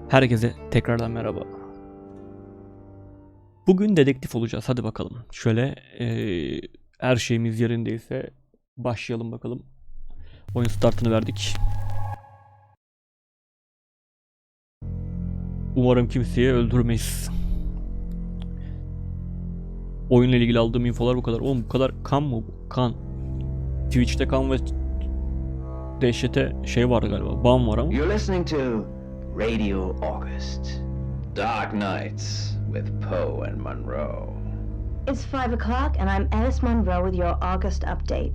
Herkese tekrardan merhaba. Bugün dedektif olacağız. Hadi bakalım. Şöyle her şeyimiz yerindeyse başlayalım bakalım. Oyun startını verdik. Umarım kimseyi öldürmeyiz. Oyunla ilgili aldığım infolar bu kadar. Oğlum bu kadar kan mı bu? Kan. Twitch'te kan ve dehşete şey var galiba. Ban var ama. You're listening to Radio August. Dark Nights with Poe and Monroe. It's 5 o'clock and I'm Alice Monroe with your August update.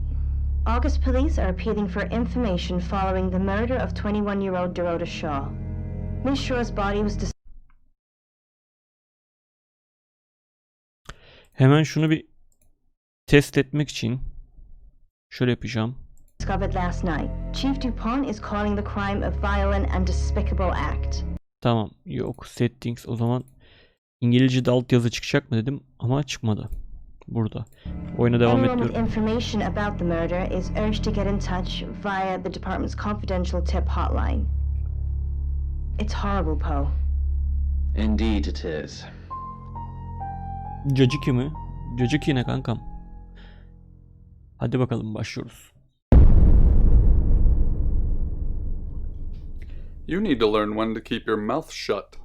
August police are appealing for information following the murder of 21-year-old Dorota Shaw. Miss Shaw's body was Hemen şunu bir test etmek için şöyle yapacağım. discovered last night. Chief Dupont is calling the crime a violent and despicable act. Tamam, yok settings, o zaman İngilizce'de altyazı çıkacak mı dedim ama çıkmadı. Burada. Oyuna devam Anyone with ediyorum. information about the murder is urged to get in touch via the department's confidential tip hotline. It's horrible, Poe. Indeed it is. Caciki mi? Caciki ne kankam? Hadi bakalım başlıyoruz. You need to learn when to keep your mouth shut.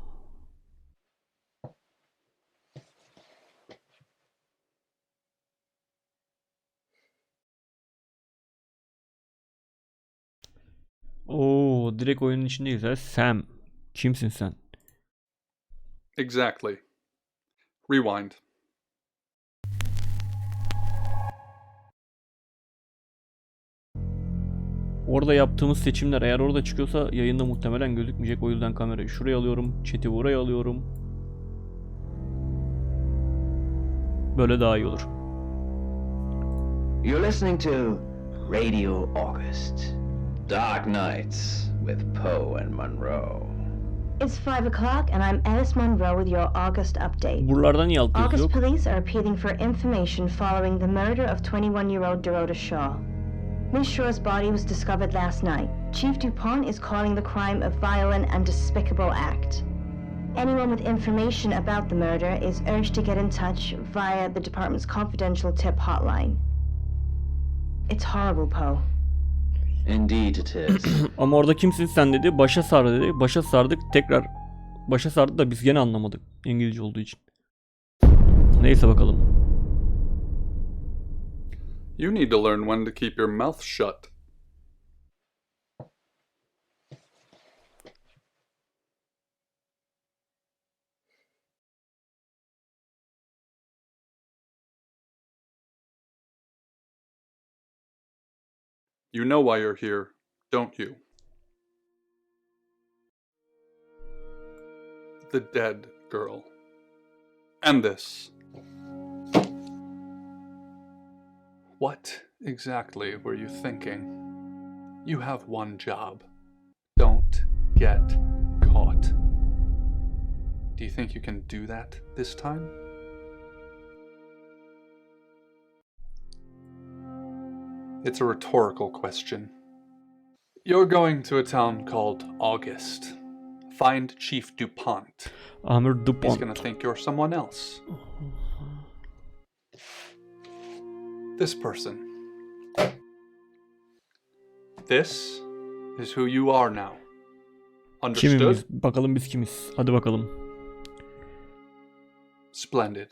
Oo, direkt oyunun içindeyiz ha. Sam. Kimsin sen? Exactly. Rewind. Orada yaptığımız seçimler eğer orada çıkıyorsa yayında muhtemelen gözükmeyecek. O yüzden kamerayı şuraya alıyorum. Chat'i buraya alıyorum. Böyle daha iyi olur. You're listening to Radio August. Dark Nights with Poe and Monroe. It's 5 o'clock and I'm Alice Monroe with your August update. Buralarda niye altyazı August yok? police are appealing for information following the murder of 21-year-old Dorota Shaw. Miss Shaw's body was discovered last night. Chief Dupont is calling the crime a violent and despicable act. Anyone with information about the murder is urged to get in touch via the department's confidential tip hotline. It's horrible, Poe. Indeed it is. Ama orada kimsin sen dedi. Başa sar dedi. Başa sardık. Tekrar başa sardı da biz gene anlamadık. İngilizce olduğu için. Neyse bakalım. You need to learn when to keep your mouth shut. You know why you're here, don't you? The dead girl. And this. What exactly were you thinking? You have one job. Don't get caught. Do you think you can do that this time? It's a rhetorical question. You're going to a town called August. Find Chief Dupont. Amir He's Dupont. gonna think you're someone else. This person. This is who you are now. Understood? Kimiz? Bakalım biz kimiz? Hadi bakalım. Splendid.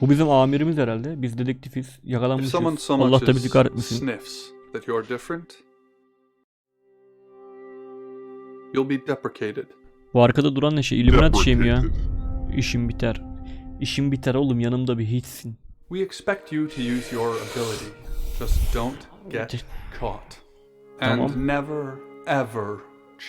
Bu bizim amirimiz herhalde. Biz dedektifiz. If Yakalanmışız. someone so Allah much da bizi as kahretmesin. sniffs that you're different, you'll be deprecated. Bu arkada duran ne şey? İlluminati şey mi ya? İşim biter. İşim biter oğlum, yanımda bir hiçsin. We expect you to use your ability. Just don't get caught. And Tamam. never, ever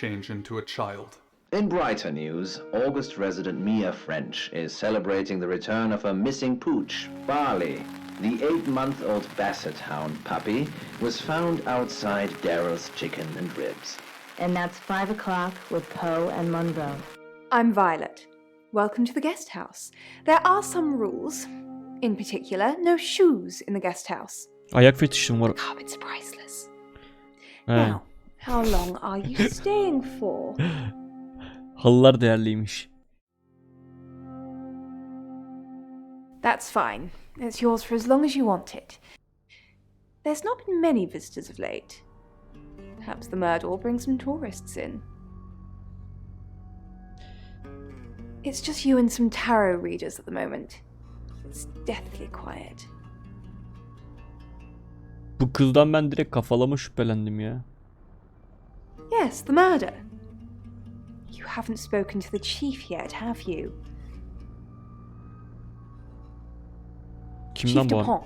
change into a child. In brighter news, August resident Mia French is celebrating the return of her missing pooch, Barley. The 8-month-old Basset Hound puppy was found outside Daryl's Chicken and Ribs. And that's 5 o'clock with Poe and Monroe. I'm Violet. Welcome to the guest house. There are some rules. In particular, no shoes in the guest house. Ayak fetişim var. Carpets are priceless. He. Now, How long are you staying for? Halılar değerliymiş. That's fine. It's yours for as long as you want it. There's not been many visitors of late. Perhaps the murder will bring some tourists in. It's just you and some tarot readers at the moment. It's deathly quiet. Bu kızdan ben direkt kafalama şüphelendim ya. Yes, the murder. You haven't spoken to the chief yet, have you? Kimden Chief bu? Dupont.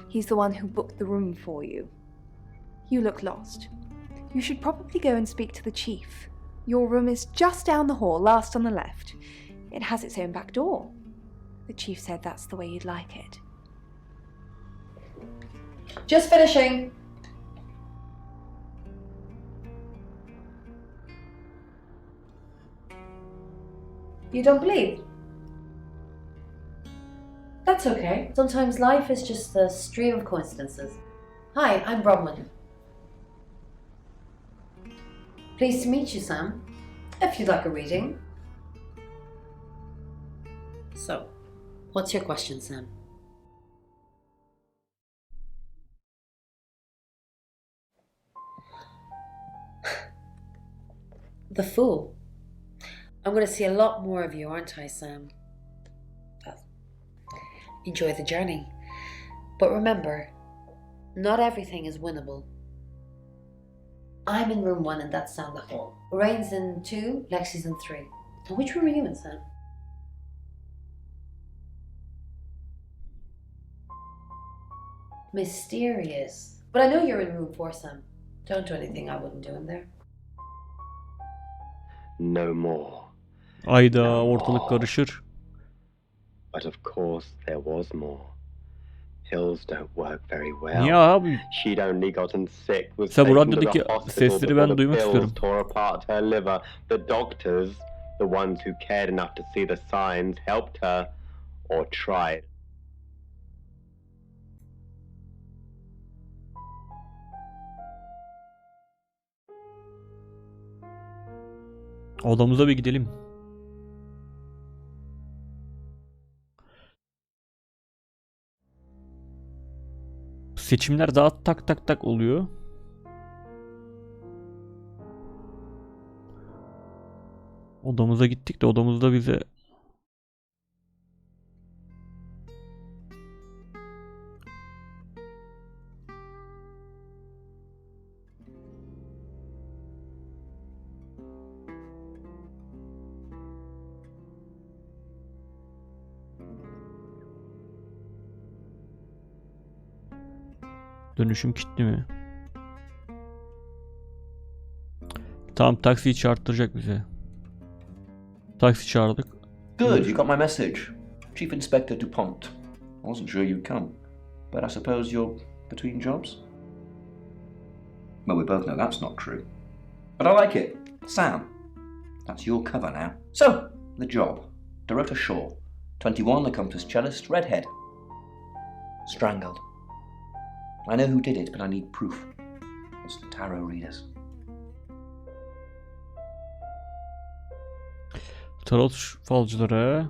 He's the one who booked the room for you. You look lost. You should probably go and speak to the chief. Your room is just down the hall, last on the left. It has its own back door. The chief said that's the way you'd like it. Just finishing. You don't believe? That's okay. Sometimes life is just a stream of coincidences. Hi, I'm Bronwyn. Pleased to meet you, Sam. If you'd like a reading. So, what's your question, Sam? The Fool. I'm going to see a lot more of you, aren't I, Sam? Well, enjoy the journey. But remember, not everything is winnable. I'm in room 1 and that's down the hall. Lorraine's in 2, Lexi's in 3. And which room are you in, Sam? Mysterious. But I know you're in room 4, Sam. Don't do anything I wouldn't do in there. No more. Ayda ortalık karışır. But of course there was more. Pills don't work very well. Niye abi? She'd only gotten sick, was Sen bu taken to radyodaki the hospital sesleri before ben the duymak pills istiyorum. tore apart her liver. The doctors, the ones who cared enough to see the signs, helped her, or tried. Odamıza bir gidelim. Seçimler daha tak tak tak oluyor. Odamıza gittik de odamızda bize dönüşüm kilitli mi? Tamam, taksiyi çağırttıracak bize. Taksi çağırdık. Good, you got my message. Chief Inspector Dupont. I wasn't sure you'd come, but I suppose you're between jobs? Well, we both know that's not true. But I like it. Sam. That's your cover now. So, the job. Dorota Shaw. 21, accomplished cellist, redhead. Strangled. I know who did it, but I need proof. It's the tarot readers. Tarot falcıları.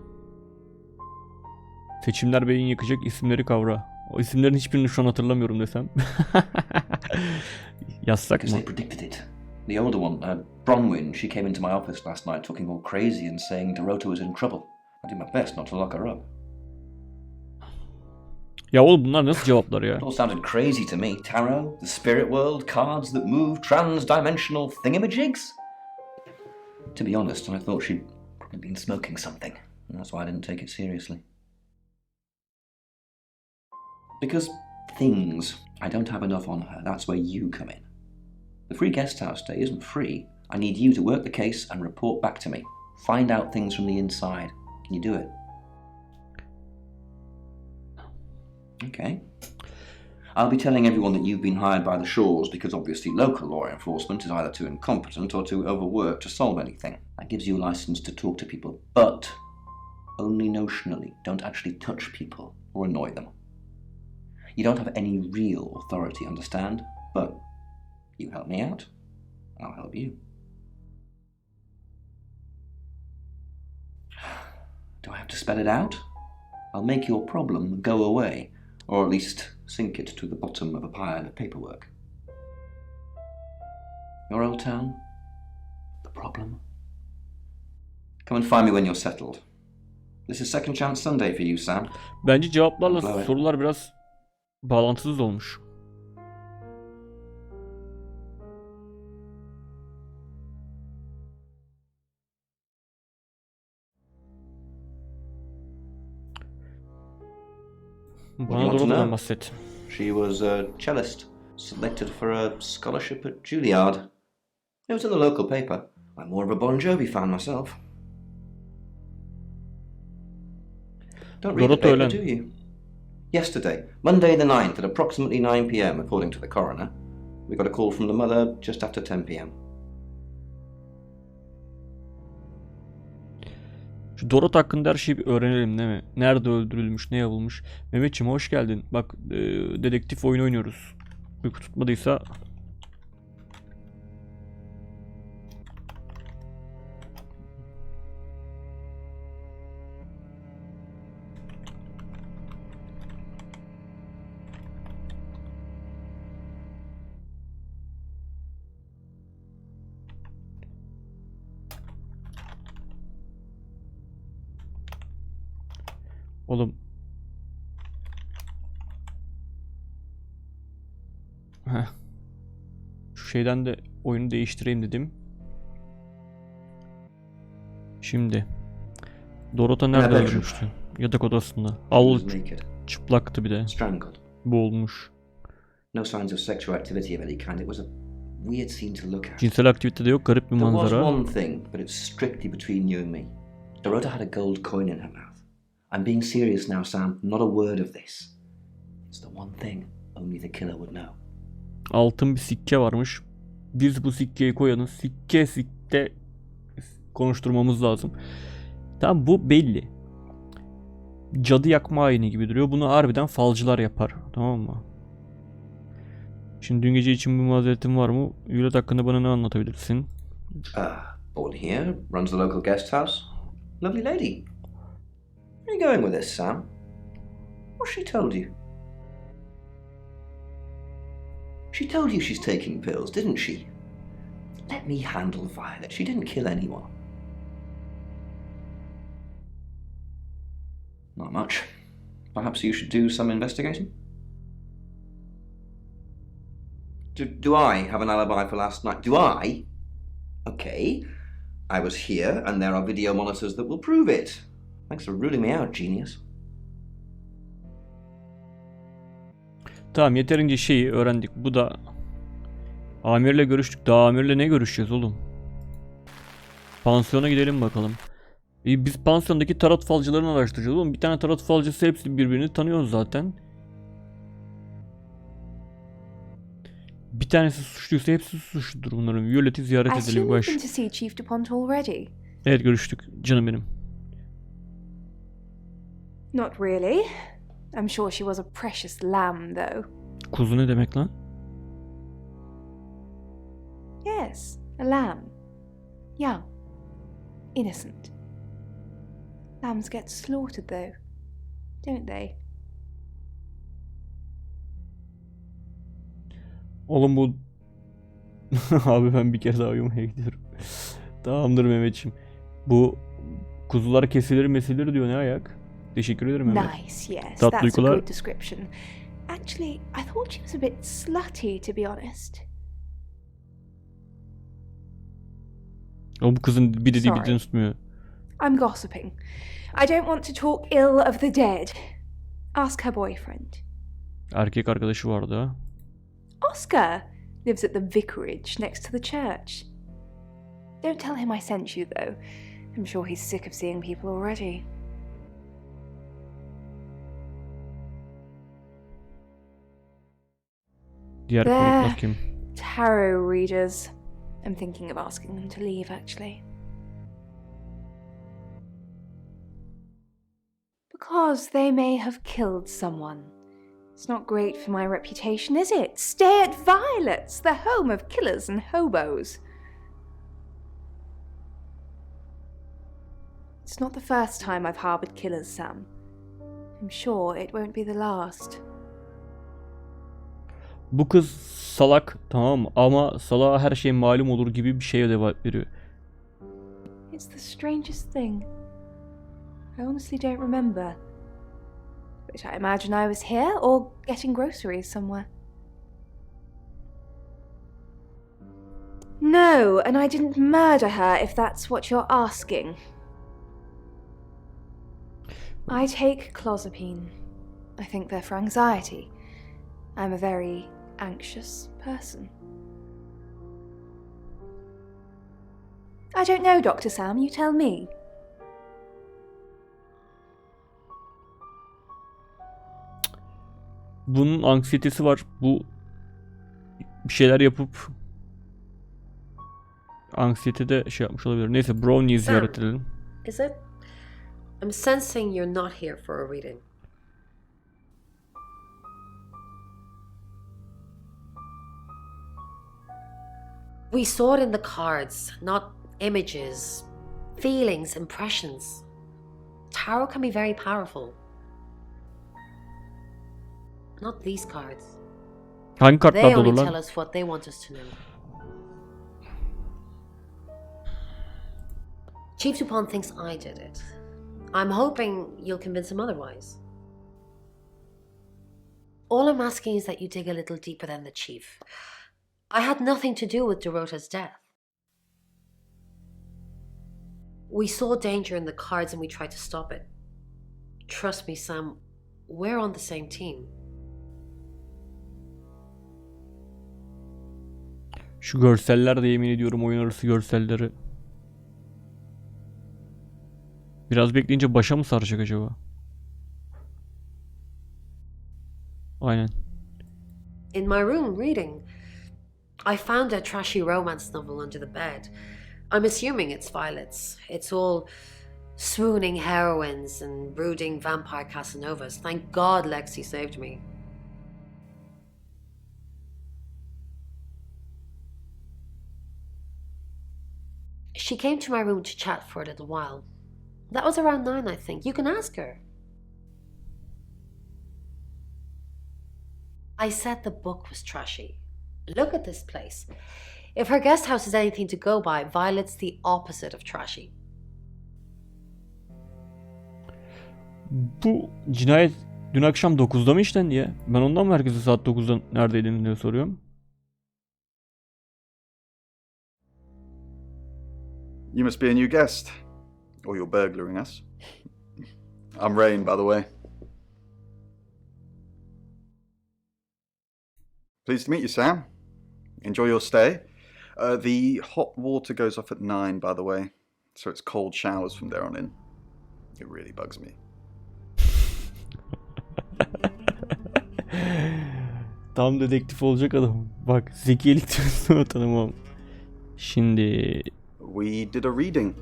Seçimler beyin yakacak, isimleri kavra. O isimlerin hiçbirini şu an hatırlamıyorum desem. Yazsak Because mı? they predicted it. The older one, Bronwyn, she came into my office last night talking all crazy and saying Dorota was in trouble. I did my best not to lock her up. Ya oğlum bunlar nasıl cevaplar ya? It all sounded crazy to me. Tarot, the spirit world, cards that move, trans-dimensional thingamajigs? To be honest, I thought she'd probably been smoking something, and that's why I didn't take it seriously. Because things, I don't have enough on her, that's where you come in. The free guest house stay isn't free. I need you to work the case and report back to me. Find out things from the inside. Can you do it? Okay. I'll be telling everyone that you've been hired by the Shaws because obviously local law enforcement is either too incompetent or too overworked to solve anything. That gives you a license to talk to people, but only notionally. Don't actually touch people or annoy them. You don't have any real authority, understand? But you help me out. I'll help you. Do I have to spell it out? I'll make your problem go away, or at least sink it to the bottom of a pile of paperwork. Your old town? The problem? Come and find me when you're settled. This is Second Chance Sunday for you, Sam. Bence cevaplarla Evet. sorular biraz bağlantısız olmuş. What do you Bana want to Dorothy'den know? bahset. She was a cellist, selected for a scholarship at Juilliard. It was in the local paper. I'm more of a Bon Jovi fan myself. Don't read the Dorothy paper, ölen. do you? Yesterday, Monday the 9th at approximately 9 p.m, according to the coroner, we got a call from the mother just after 10 p.m. Şu Dorothy hakkında her şeyi bir öğrenelim değil mi? Nerede öldürülmüş, ne yapılmış? Mehmetciğim hoş geldin. Bak dedektif oyunu oynuyoruz. Uyku tutmadıysa... Oğlum. Heh. Şu şeyden de oyunu değiştireyim dedim. Şimdi. Dorothy nerede bedroom. öldürmüştü? Yatak odasında. She Al was naked, çıplaktı bir de. strangled. Boğulmuş. No signs of sexual activity of any kind. It was a weird scene to look at. Cinsel aktivite de yok. Garip bir There was manzara. one thing, but it's strictly between you and me. Dorota had a gold coin in her mouth. I'm being serious now, Sam. Not a word of this. It's the one thing only the killer would know. Altın bir sikke varmış. Biz bu sikkeyi koyanın sikte konuşturmamız lazım. Tamam, bu belli. Cadı yakma ayini gibi duruyor. Bunu harbiden falcılar yapar. Tamam mı? Şimdi dün gece için bir mazeretin var mı? Yulet hakkında bana ne anlatabilirsin? Born here, runs the local guest house. Lovely lady. Where are you going with this, Sam? What's she told you? She told you she's taking pills, didn't she? Let me handle Violet. She didn't kill anyone. Not much. Perhaps you should do some investigating? Do I have an alibi for last night? Do I? Okay. I was here, and there are video monitors that will prove it. Thanks for ruling me out, genius. Tamam, yeterince şeyi öğrendik. Bu da amirle görüştük. Daha amirle ne görüşeceğiz oğlum? Pansiyona gidelim bakalım. Biz pansiyondaki tarot falcılarını araştıracağız oğlum. Bir tane tarot falcısı, hepsi birbirini tanıyoruz zaten. Bir tanesi suçluysa hepsi suçludur bunların. Violet'i ziyaret edelim. Assume you've been to see Chief DuPont already. Evet, görüştük canım benim. Not really. I'm sure she was a precious lamb, though. Kuzu ne demek lan? Yes, a lamb. Young. Innocent. Lambs get slaughtered, though, don't they? Oğlum bu... Abi ben bir kere daha uyumaya gidiyorum. Tamamdır Mehmetciğim. Bu kuzular kesilir diyor, ne ayak? Teşekkür ederim Mehmet. Nice, yes, Tatlı that's a uykular. good description. Actually, I thought she was a bit slutty, to be honest. O bu kızın bir dediği Sorry. bir tutmuyor. I'm gossiping. I don't want to talk ill of the dead. Ask her boyfriend. Erkek arkadaşı vardı ha. Oscar lives at the vicarage next to the church. Don't tell him I sent you, though. I'm sure he's sick of seeing people already. Diğer There. konuklar kim? Tarot readers. I'm thinking of asking them to leave, actually. Because they may have killed someone. It's not great for my reputation, is it? Stay at Violet's, the home of killers and hobos. It's not the first time I've harbored killers, Sam. I'm sure it won't be the last. Bu kız salak, tamam mı? Ama salağa her şey malum olur gibi bir şeye cevap veriyor. It's the strangest thing. I honestly don't remember. But I imagine I was here or getting groceries somewhere. No, and I didn't murder her, if that's what you're asking. I take clozapine. I think they're for anxiety. I'm a very anxious person. I don't know, Dr. Sam, you tell me. Bunun anksiyetesi var. Bu bir şeyler yapıp anksiyete de şey yapmış olabilir. Neyse, Brownie'yi ziyaret edelim. Is it? I'm sensing you're not here for a reading. We saw it in the cards, not images, feelings, impressions. Tarot can be very powerful. Not these cards. Hangi They kartlarda only olur tell lan? us what they want us to know. Chief Dupont thinks I did it. I'm hoping you'll convince him otherwise. All I'm asking is that you dig a little deeper than the chief. I had nothing to do with Dorota's death. We saw danger in the cards and we tried to stop it. Trust me, Sam, we're on the same team. Şu görseller de, yemin ediyorum, oyun arası görselleri. Biraz bekleyince başa mı saracak acaba? Aynen. In my room, reading, I found a trashy romance novel under the bed. I'm assuming it's Violet's. It's all swooning heroines and brooding vampire Casanovas. Thank God Lexi saved me. She came to my room to chat for a little while. That was around 9, I think. You can ask her. I said the book was trashy. Look at this place. If her guest house is anything to go by, Violet's the opposite of trashy. Bu cinayet dün akşam 9'da mı işlendi ya? Ben ondan mı herkese saat 9'da neredeydin diye soruyorum. You must be a new guest. Or you're burglaring us. I'm Rain, by the way. Pleased to meet you, Sam. Enjoy your stay. The hot water goes off at 9, by the way. So it's cold showers from there on in. It really bugs me. Tam dedektif olacak adam. Bak, zekilik diyorsun, tanımam. Şimdi We did a reading.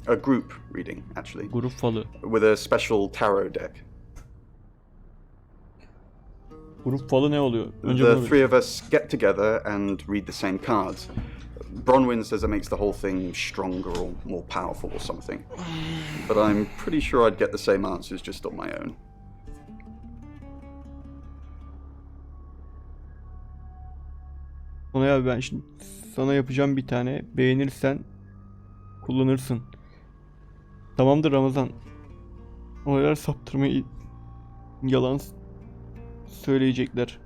A group reading, actually. grup falı. With a special tarot deck. Grup falı ne oluyor? Önce The bunu three of us get together and read the same cards. Bronwyn says it makes the whole thing stronger or more powerful or something. But I'm pretty sure I'd get the same answers just on my own. Ona ya, ben şimdi sana yapacağım bir tane. Beğenirsen kullanırsın. Tamamdır Ramazan. Olaylar saptırmayı, yalan söyleyecekler.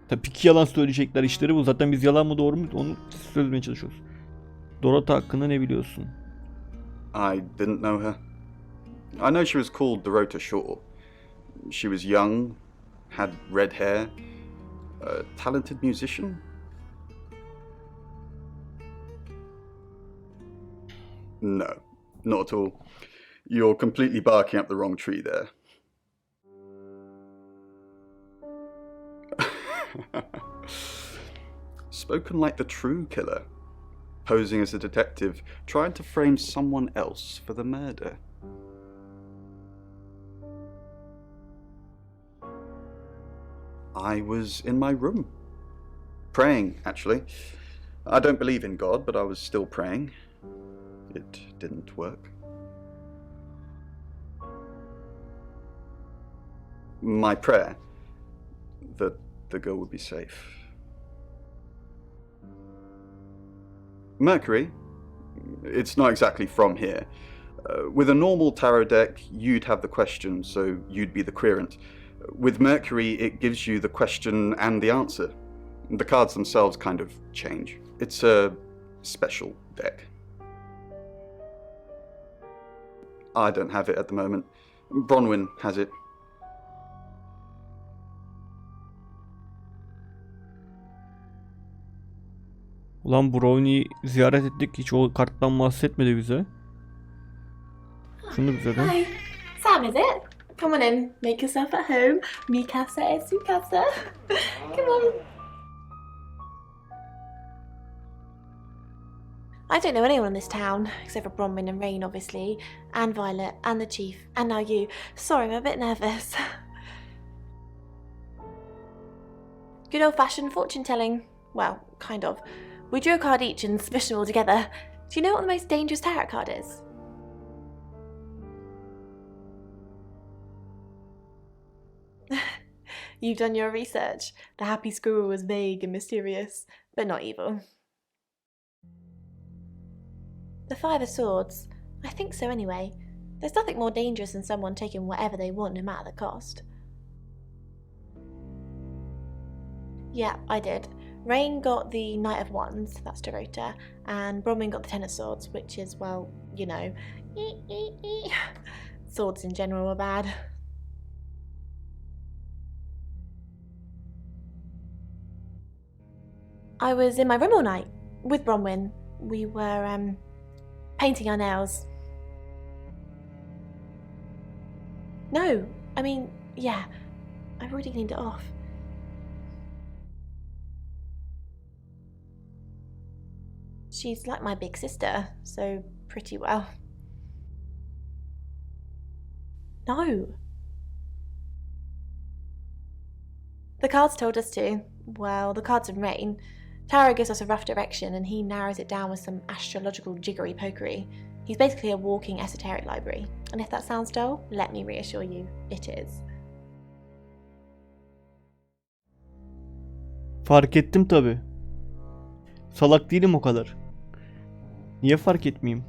Tabii ki yalan söyleyecekler, işleri bu. Zaten biz yalan mı doğru mu onu söylemeye çalışıyoruz. Dorota hakkında ne biliyorsun? I didn't know her. I know she was called Dorota Shaw. She was young, had red hair, a talented musician. No, not at all. You're completely barking up the wrong tree there. Spoken like the true killer, posing as a detective, trying to frame someone else for the murder. I was in my room, praying, actually. I don't believe in God, but I was still praying. It didn't work. my prayer that the girl would be safe. Mercury, it's not exactly from here. With a normal tarot deck, you'd have the question, so you'd be the querent. With Mercury, it gives you the question and the answer. The cards themselves kind of change. It's a special deck. I don't have it at the moment. Bronwyn has it. Ulan Brownie'yi ziyaret ettik. Hiç o karttan bahsetmedi bize. Şunu bize de. Hi, Sam, is it? Come on in, make yourself at home. Mi casa es su casa. Come on. I don't know anyone in this town, except for Bronwyn and Rain, obviously, and Violet, and the Chief, and now you. Sorry, I'm a bit nervous. Good old-fashioned fortune-telling. Well, kind of. We drew a card each and smushed them all together. Do you know what the most dangerous tarot card is? You've done your research. The happy squirrel was vague and mysterious, but not evil. The Five of Swords. I think so anyway. There's nothing more dangerous than someone taking whatever they want, no matter the cost. Yeah, I did. Rain got the Knight of Wands, that's Dorota, and Bronwyn got the Ten of Swords, which is, well, you know, swords in general are bad. I was in my room all night with Bronwyn. We were painting our nails. No, I mean, yeah, I've already cleaned it off. She's like my big sister, so pretty well. No. The cards told us to. Well, the cards in Rain. Tarot gives us a rough direction and he narrows it down with some astrological jiggery-pokery. He's basically a walking esoteric library. And if that sounds dull, let me reassure you, it is. Fark ettim tabi. Salak değilim o kadar. Niye fark etmeyeyim?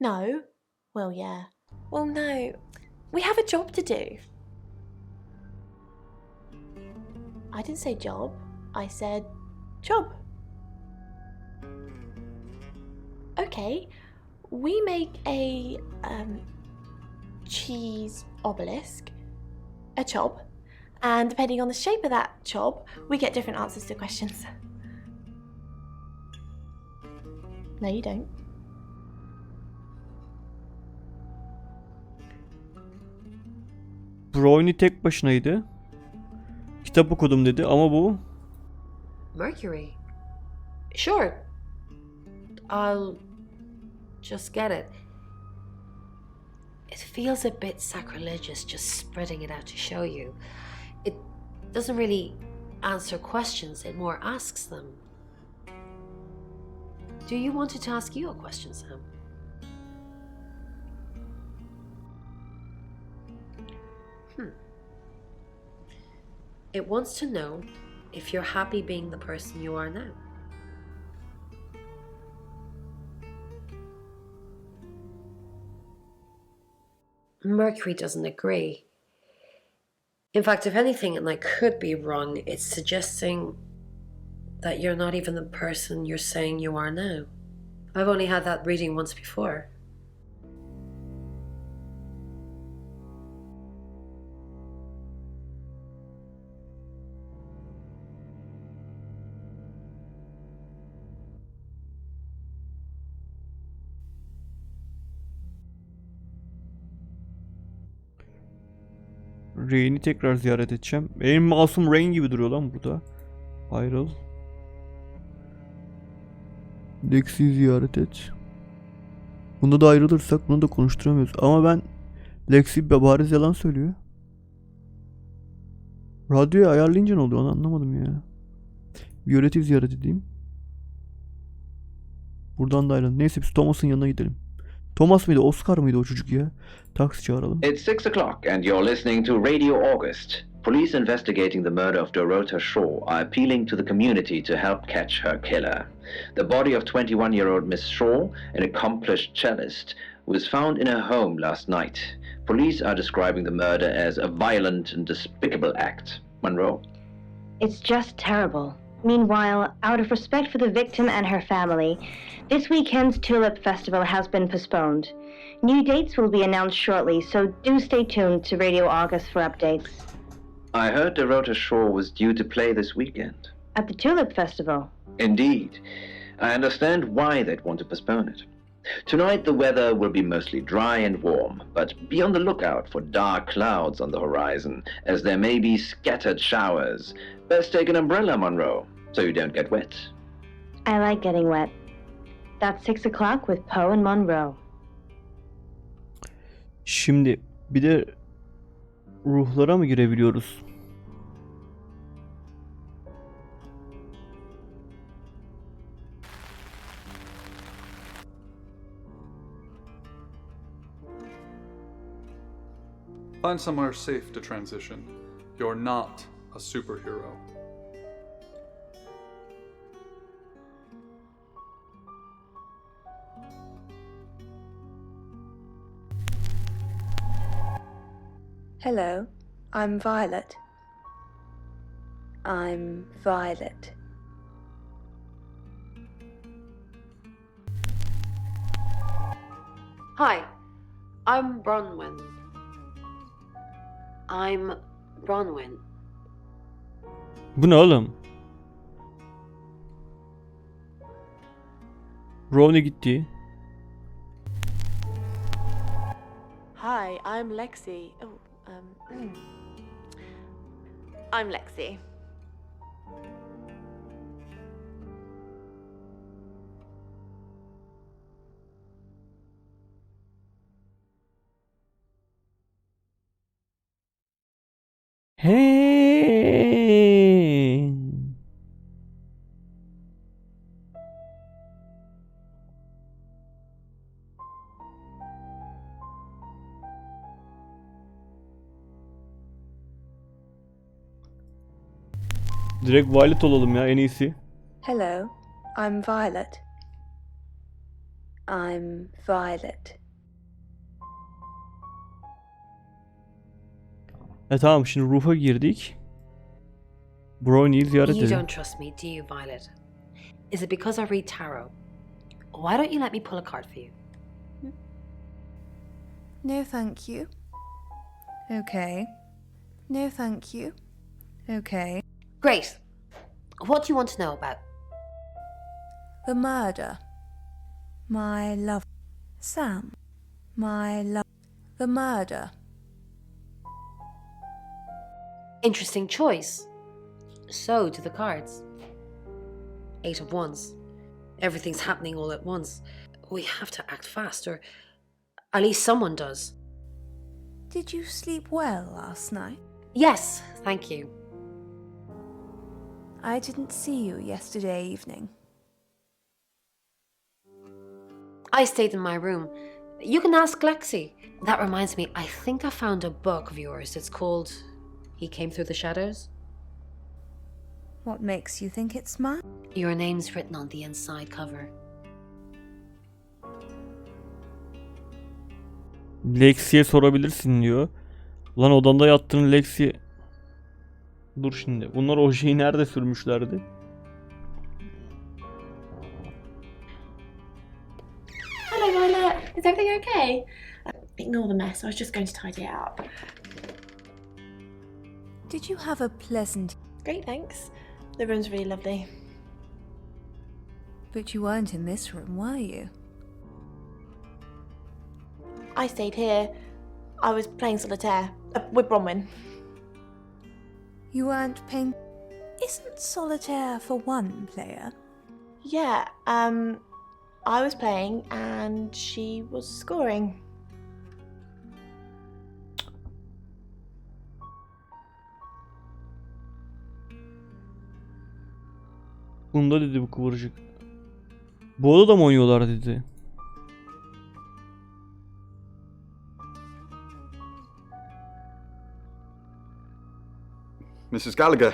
No? Well, yeah. Well, no. We have a job to do. I didn't say job. I said job. Okay. We make a cheese obelisk, a chob, and depending on the shape of that chob, we get different answers to questions. No, you don't. Brownie tek başınaydı. Kitap okudum dedi ama bu... Mercury. Sure. I'll just get it. It feels a bit sacrilegious just spreading it out to show you. It doesn't really answer questions, it more asks them. Do you want it to ask you a question, Sam? It wants to know if you're happy being the person you are now. Mercury doesn't agree. In fact, if anything, and I could be wrong, it's suggesting that you're not even the person you're saying you are now. I've only had that reading once before. Rain'i tekrar ziyaret edeceğim. Benim masum Rain gibi duruyor lan burada. Ayrıl. Lexi'yi ziyaret et. Bunda da ayrılırsak bunu da konuşturamıyoruz. Ama ben Lexi bariz yalan söylüyor. Radyoyu ayarlayınca ne oluyor onu anlamadım ya. Violet'i ziyaret edeyim. Buradan da ayrılalım. Neyse biz Thomas'ın yanına gidelim. Thomas mıydı? Oscar mıydı o çocuk ya? Taksi çağıralım. It's 6 o'clock and you're listening to Radio August. Police investigating the murder of Dorota Shaw are appealing to the community to help catch her killer. The body of 21-year-old Miss Shaw, an accomplished cellist, was found in her home last night. Police are describing the murder as a violent and despicable act. Monroe? It's just terrible. Meanwhile, out of respect for the victim and her family, this weekend's Tulip Festival has been postponed. New dates will be announced shortly, so do stay tuned to Radio August for updates. I heard Dorota Shaw was due to play this weekend. At the Tulip Festival? Indeed. I understand why they'd want to postpone it. Tonight the weather will be mostly dry and warm, but be on the lookout for dark clouds on the horizon, as there may be scattered showers. Best take an umbrella, Monroe, so you don't get wet. I like getting wet. That's 6 o'clock with Poe and Monroe. Şimdi bir de ruhlara mı girebiliyoruz? Find somewhere safe to transition. You're not a superhero. Hello, I'm Violet. I'm Violet. Hi, I'm Bronwyn. I'm Bronwyn. Bu ne oğlum? Ronnie gitti. Hi, I'm Lexi. I'm Lexi. Hey. Direkt Violet olalım ya en iyisi. Hello, I'm Violet. I'm Violet. Tamam şimdi ruha girdik. Brownie'yi ziyaret You edelim. don't trust me, do you, Violet? Is it because I read tarot? Why don't you let me pull a card for you? No, thank you. Okay. No, thank you. Okay. Great. What do you want to know about? The murder. My love. Sam. My love. The murder. Interesting choice. So do the cards. 8 of Wands. Everything's happening all at once. We have to act fast, or at least someone does. Did you sleep well last night? Yes, thank you. I didn't see you yesterday evening. I stayed in my room. You can ask Lexi. That reminds me, I think I found a book of yours. It's called He Came Through the Shadows. What makes you think it's mine? Your name's written on the inside cover. Lexi'ye sorabilirsin diyor. Lan odanda yattığın Lexi. Dur şimdi. Bunlar ojeyi nerede sürmüşlerdi? Hello, Violet. Is everything okay? Ignore the mess. I was just going to tidy it up. Did you have a pleasant... Great, thanks. The room's really lovely. But you weren't in this room, were you? I stayed here. I was playing solitaire with Bronwyn. You weren't paying... Isn't solitaire for one player? Yeah, I was playing and she was scoring. Bunda dedi bu kıvırcık. Bu odada mı oynuyorlar dedi. Mrs. Gallagher.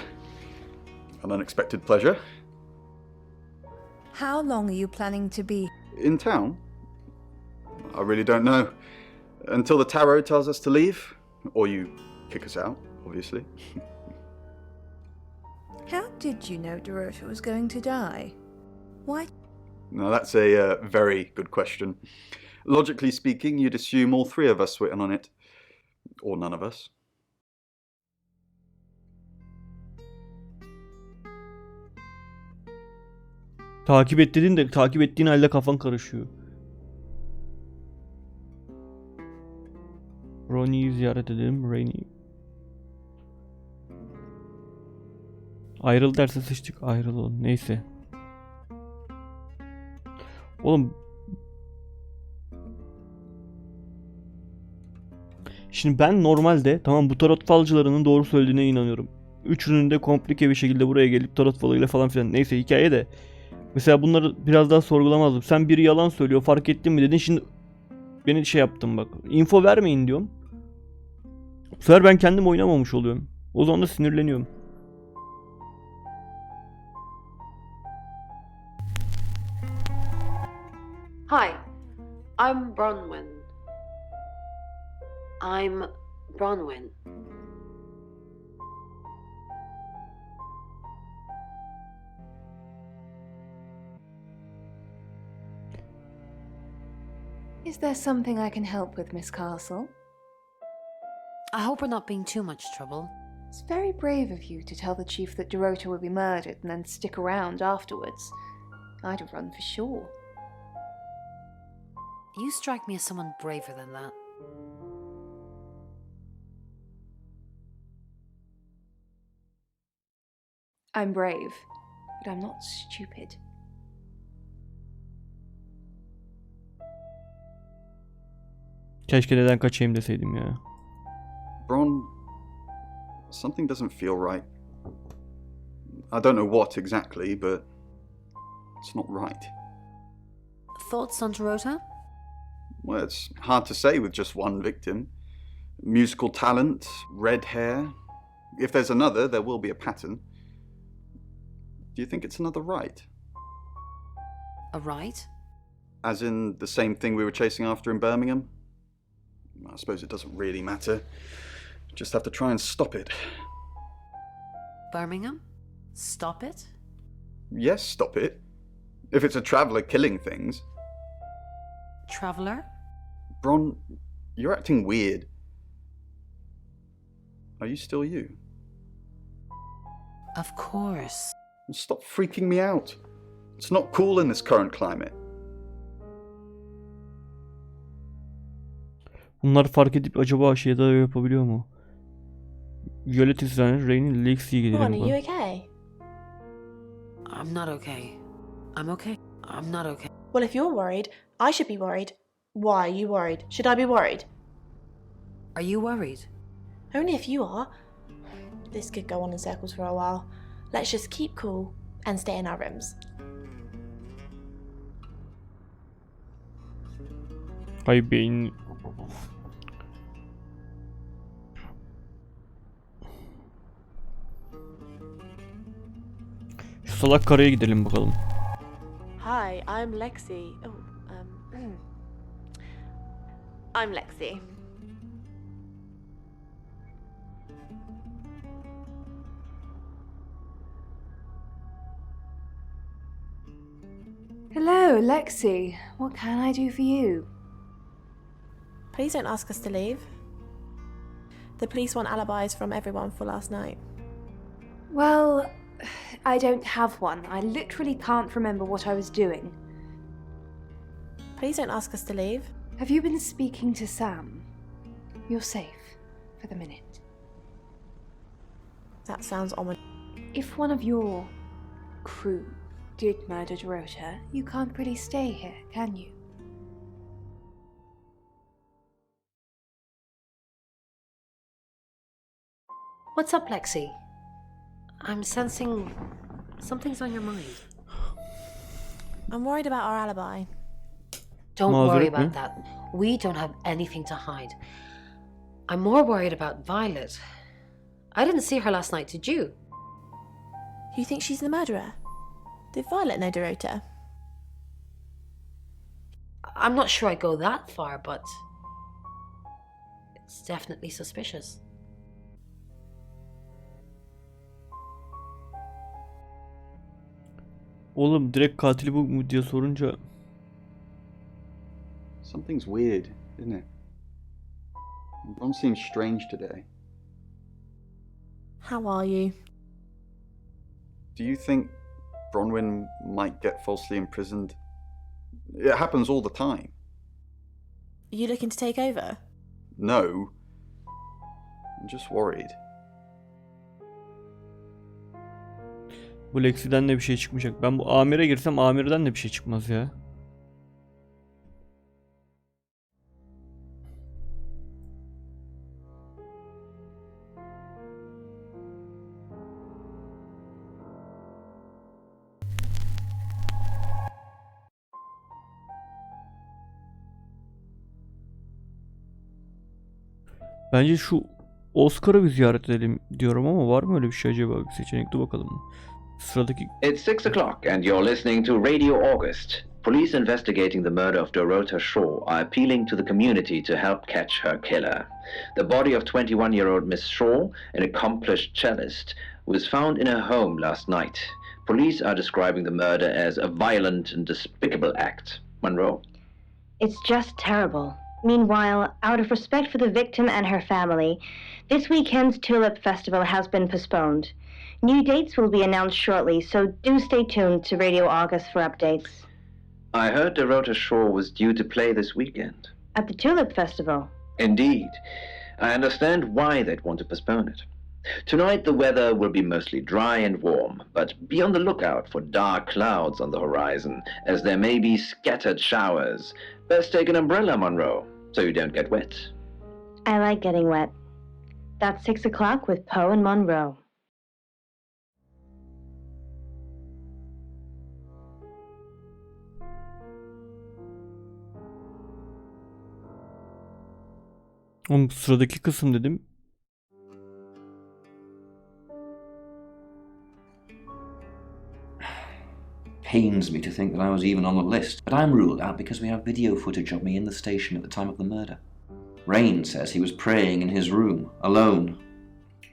An unexpected pleasure. How long are you planning to be? In town? I really don't know. Until the tarot tells us to leave. Or you kick us out, obviously. How did you know Dorota was going to die? Why? Now that's a very good question. Logically speaking, you'd assume all three of us were in on it. Or none of us. Takip et dedin de takip ettiğin halde kafan karışıyor. Ronnie'yi ziyaret edelim. Rainey. Ayrıl derse sıçtık. Ayrılalım. Neyse. Oğlum. Şimdi ben normalde tamam bu tarot falcılarının doğru söylediğine inanıyorum. Üçünün de komplike bir şekilde buraya gelip tarot falıyla falan filan. Neyse hikaye de. Mesela bunları biraz daha sorgulamazdım. Sen biri yalan söylüyor fark ettin mi dedin. Şimdi beni şey yaptın bak. Info vermeyin diyorum. Bu sefer ben kendim oynamamış oluyorum. O zaman da sinirleniyorum. Hi, I'm Bronwyn. I'm Bronwyn. Is there something I can help with, Miss Castle? I hope we're not being too much trouble. It's very brave of you to tell the chief that Dorota will be murdered and then stick around afterwards. I'd have run for sure. You strike me as someone braver than that. I'm brave, but I'm not stupid. Keşke neden kaçayım deseydim ya. Bron, something doesn't feel right. I don't know what exactly, but it's not right. Thoughts on Dorota? Well, it's hard to say with just one victim. Musical talent, red hair. If there's another, there will be a pattern. Do you think it's another right? A right? As in the same thing we were chasing after in Birmingham? I suppose it doesn't really matter. Just have to try and stop it. Birmingham? Stop it? Yes, stop it. If it's a traveller killing things. Traveller? Bron, you're acting weird. Are you still you? Of course. Well, stop freaking me out. It's not cool in this current climate. Bunlar fark edip acaba şey daha yapabiliyor mu? Violet İsrail, Rain'in Lexi'ye gidelim. Ron, are you okay? I'm not okay. I'm okay. I'm not okay. Well, if you're worried, I should be worried. Why are you worried? Should I be worried? Are you worried? Only if you are. This could go on in circles for a while. Let's just keep cool and stay in our rooms. Ay beyin. Şu salak karaya gidelim bakalım. Hi, I'm Lexi. I'm Lexi. Hello, Lexi. What can I do for you? Please don't ask us to leave. The police want alibis from everyone for last night. Well, I don't have one. I literally can't remember what I was doing. Please don't ask us to leave. Have you been speaking to Sam? You're safe for the minute. That sounds ominous. If one of your crew did murder Dorota, you can't really stay here, can you? What's up, Lexi? I'm sensing something's on your mind. I'm worried about our alibi. Don't Mazeret worry mi? about that. We don't have anything to hide. I'm more worried about Violet. I didn't see her last night, did you? You think she's the murderer? Did Violet know Dorota? I'm not sure I go that far, but it's definitely suspicious. Oğlum direkt katili bu mu diye sorunca Something's weird, isn't it? Bron seems strange today. How are you? Do you think Bronwyn might get falsely imprisoned? It happens all the time. Are you looking to take over? No. I'm just worried. bu Lexi'den de bir şey çıkmayacak. Ben bu amire girsem amirden de bir şey çıkmaz ya. Bence şu Oscar'ı bir ziyaret edelim diyorum ama var mı öyle bir şey acaba? Bir seçenek, dur bakalım. Sıradaki... It's 6 o'clock and you're listening to Radio August. Police investigating the murder of Dorota Shaw are appealing to the community to help catch her killer. The body of 21-year-old Miss Shaw, an accomplished cellist, was found in her home last night. Police are describing the murder as a violent and despicable act. Monroe. It's just terrible. Meanwhile, out of respect for the victim and her family, this weekend's Tulip Festival has been postponed. New dates will be announced shortly, so do stay tuned to Radio August for updates. I heard Dorota Shaw was due to play this weekend. At the Tulip Festival? Indeed. I understand why they'd want to postpone it. Tonight the weather will be mostly dry and warm, but be on the lookout for dark clouds on the horizon, as there may be scattered showers. Best take an umbrella, Monroe, so you don't get wet. I like getting wet. That's 6 o'clock with Poe and Monroe. Oğlum sıradaki kısım dedim. Pains me to think that I was even on the list, but I'm ruled out because we have video footage of me in the station at the time of the murder. Rain says he was praying in his room, alone.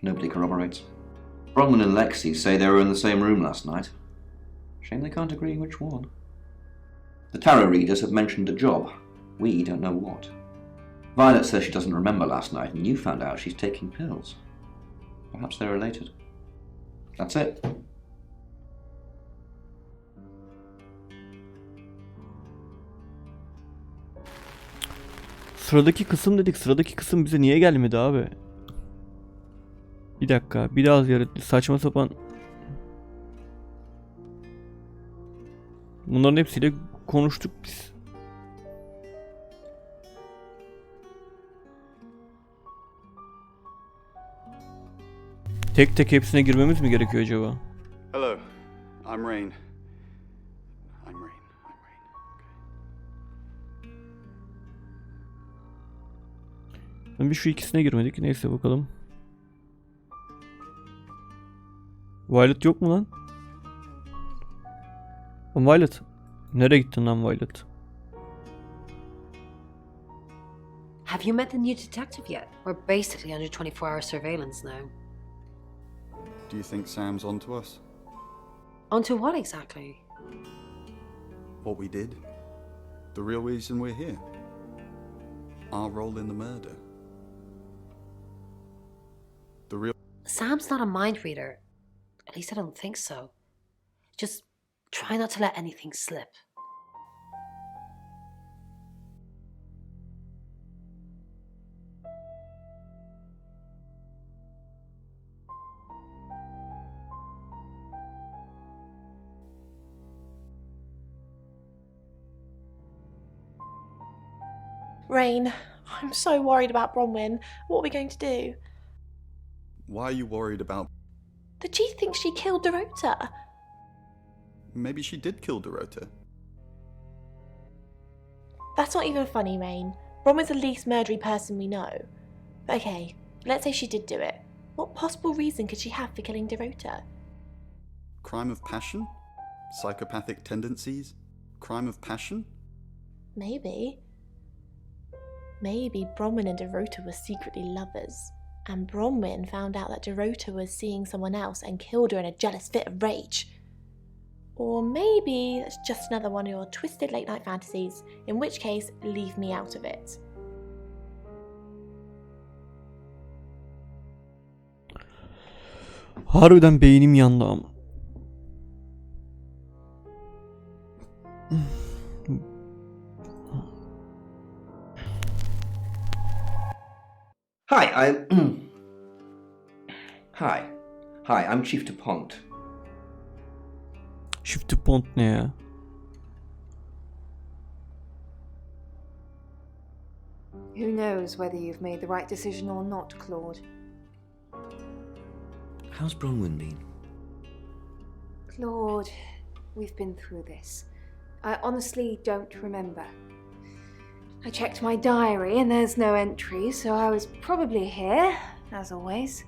Nobody corroborates. Bronwyn and Lexi say they were in the same room last night. Shame they can't agree which one. The tarot readers have mentioned a job. We don't know what. Violet says she doesn't remember last night, and you found out she's taking pills. Perhaps they're related. That's it. Sıradaki kısım dedik. Sıradaki kısım bize niye gelmedi abi? Bir dakika. Bir daha ziyaret. Saçma sapan. Bunların hepsiyle konuştuk biz. Tek tek hepsine girmemiz mi gerekiyor acaba? Hello, I'm Rain. I'm Rain. Bir şu ikisine girmedik. Neyse bakalım. Violet yok mu lan? Lan Violet. Nereye gittin lan Violet? Have you met the new detective yet? We're basically under 24-hour surveillance now. Do you think Sam's onto us? Onto what exactly? What we did? The real reason we're here? Our role in the murder? The real... Sam's not a mind reader. At least I don't think so. Just try not to let anything slip. Rain, I'm so worried about Bronwyn. What are we going to do? Why are you worried about... The chief thinks she killed Dorota. Maybe she did kill Dorota. That's not even funny, Rain. Bronwyn's the least murdery person we know. Okay, let's say she did do it. What possible reason could she have for killing Dorota? Crime of passion? Psychopathic tendencies? Crime of passion? Maybe. Maybe Bronwyn and Dorota were secretly lovers, and Bronwyn found out that Dorota was seeing someone else and killed her in a jealous fit of rage. Or maybe it's just another one of your twisted late night fantasies, in which case, leave me out of it. Harbiden beynim yandı ama. Hi, Hi, I'm Chief DuPont. Shift to Pont ne ya? Who knows whether you've made the right decision or not, Claude? How's Bronwyn been? Claude, we've been through this. I honestly don't remember. I checked my diary and there's no entry, so I was probably here, as always.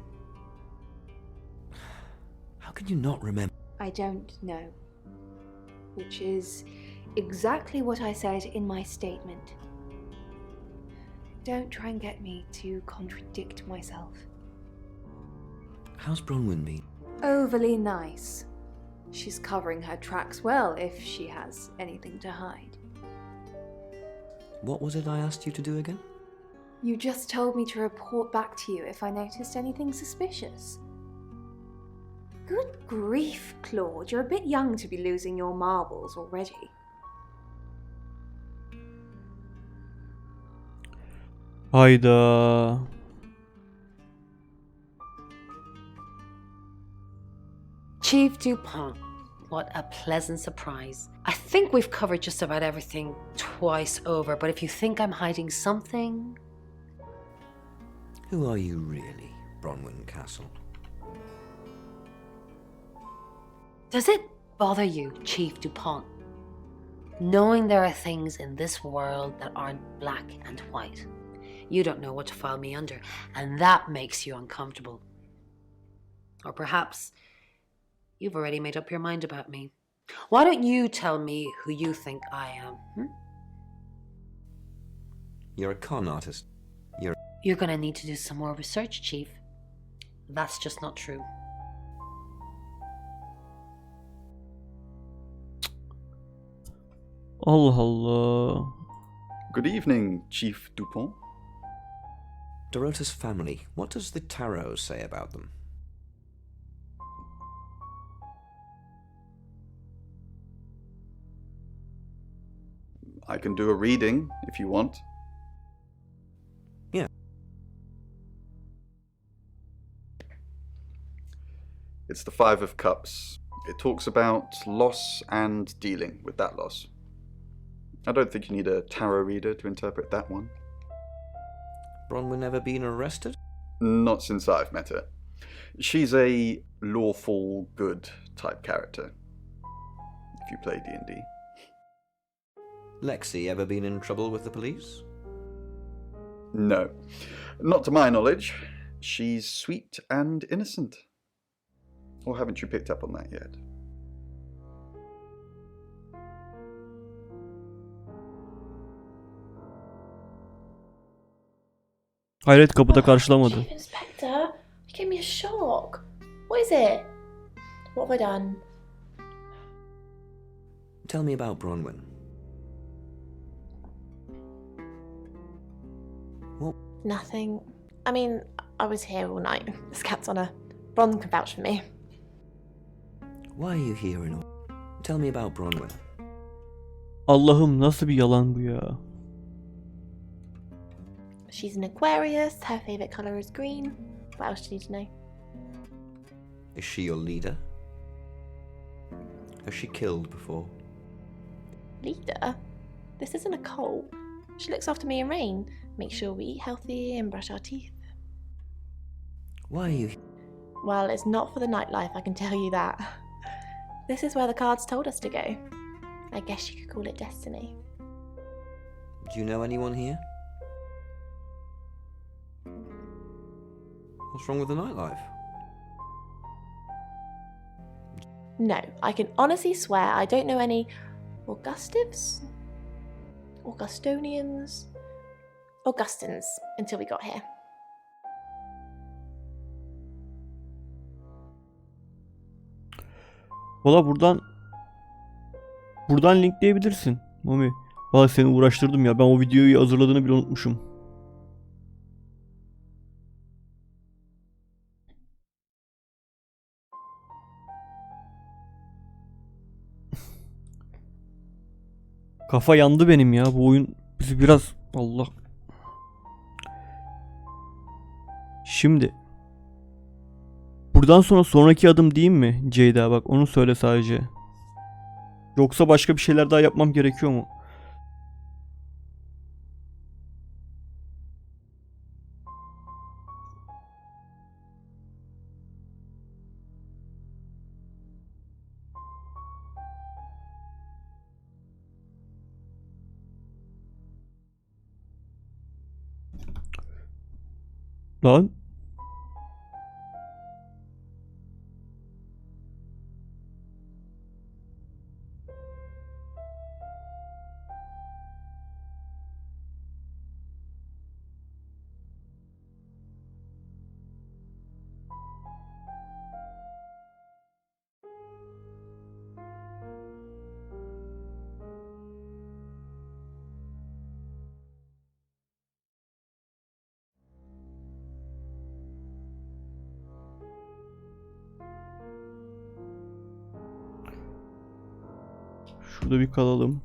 How can you not remember? I don't know. Which is exactly what I said in my statement. Don't try and get me to contradict myself. How's Bronwyn been? Overly nice. She's covering her tracks well if she has anything to hide. What was it I asked you to do again? You just told me to report back to you if I noticed anything suspicious. Good grief, Claude, you're a bit young to be losing your marbles already. Hayda. Chief DuPont, what a pleasant surprise. I think we've covered just about everything twice over, but if you think I'm hiding something... Who are you really, Bronwyn Castle? Does it bother you, Chief DuPont, knowing there are things in this world that aren't black and white? You don't know what to file me under, and that makes you uncomfortable. Or perhaps you've already made up your mind about me. Why don't you tell me who you think I am? You're a con artist. You're gonna need to do some more research, Chief. That's just not true. Allah Allah. Good evening, Chief DuPont. Dorota's family, what does the tarot say about them? I can do a reading if you want. Yeah. It's the Five of Cups. It talks about loss and dealing with that loss. I don't think you need a tarot reader to interpret that one. Bronwyn ever been arrested? Not since I've met her. She's a lawful good type character, if you play D&D. Lexi ever been in trouble with the police? No, not to my knowledge. She's sweet and innocent. Or haven't you picked up on that yet? Hayret kapıda karşılamadı. Chief Inspector, you gave me a shock. What is it? What have I done? Tell me about Bronwyn. What? Nothing. I mean, I was here all night. This cat's on her. Bron can vouch for me. Why are you here in all? Tell me about Bronwyn. Allah'ım nasıl bir yalan bu ya? She's an Aquarius. Her favourite colour is green. What else do you need to know? Is she your leader? Has she killed before? Leader? This isn't a cult. She looks after me and Rain. Make sure we eat healthy and brush our teeth. Why are you here? Well, it's not for the nightlife, I can tell you that. This is where the cards told us to go. I guess you could call it destiny. Do you know anyone here? What's wrong with the nightlife? No, I can honestly swear I don't know any Augustivs? Augustonians? Augustins until we got here. Valla buradan linkleyebilirsin Mami. Valla seni uğraştırdım ya. Ben o videoyu hazırladığını bile unutmuşum. Kafa yandı benim ya. Bu oyun bizi biraz... Allah. Şimdi. Buradan sonra sonraki adım diyeyim mi Ceyda? Bak onu söyle sadece. Yoksa başka bir şeyler daha yapmam gerekiyor mu? Lan. Şurada bir kalalım.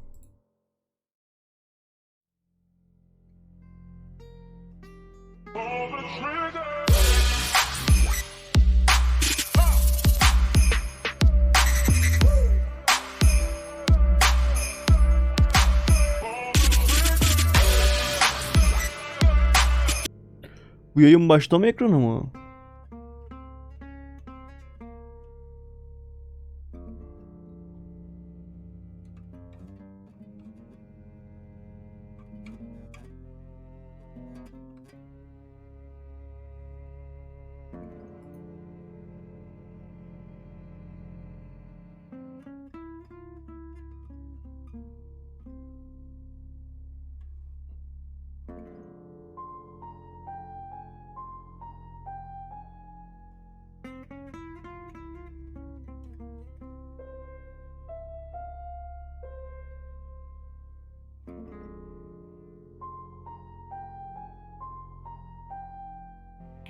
Bu yayın başlama ekranı mı?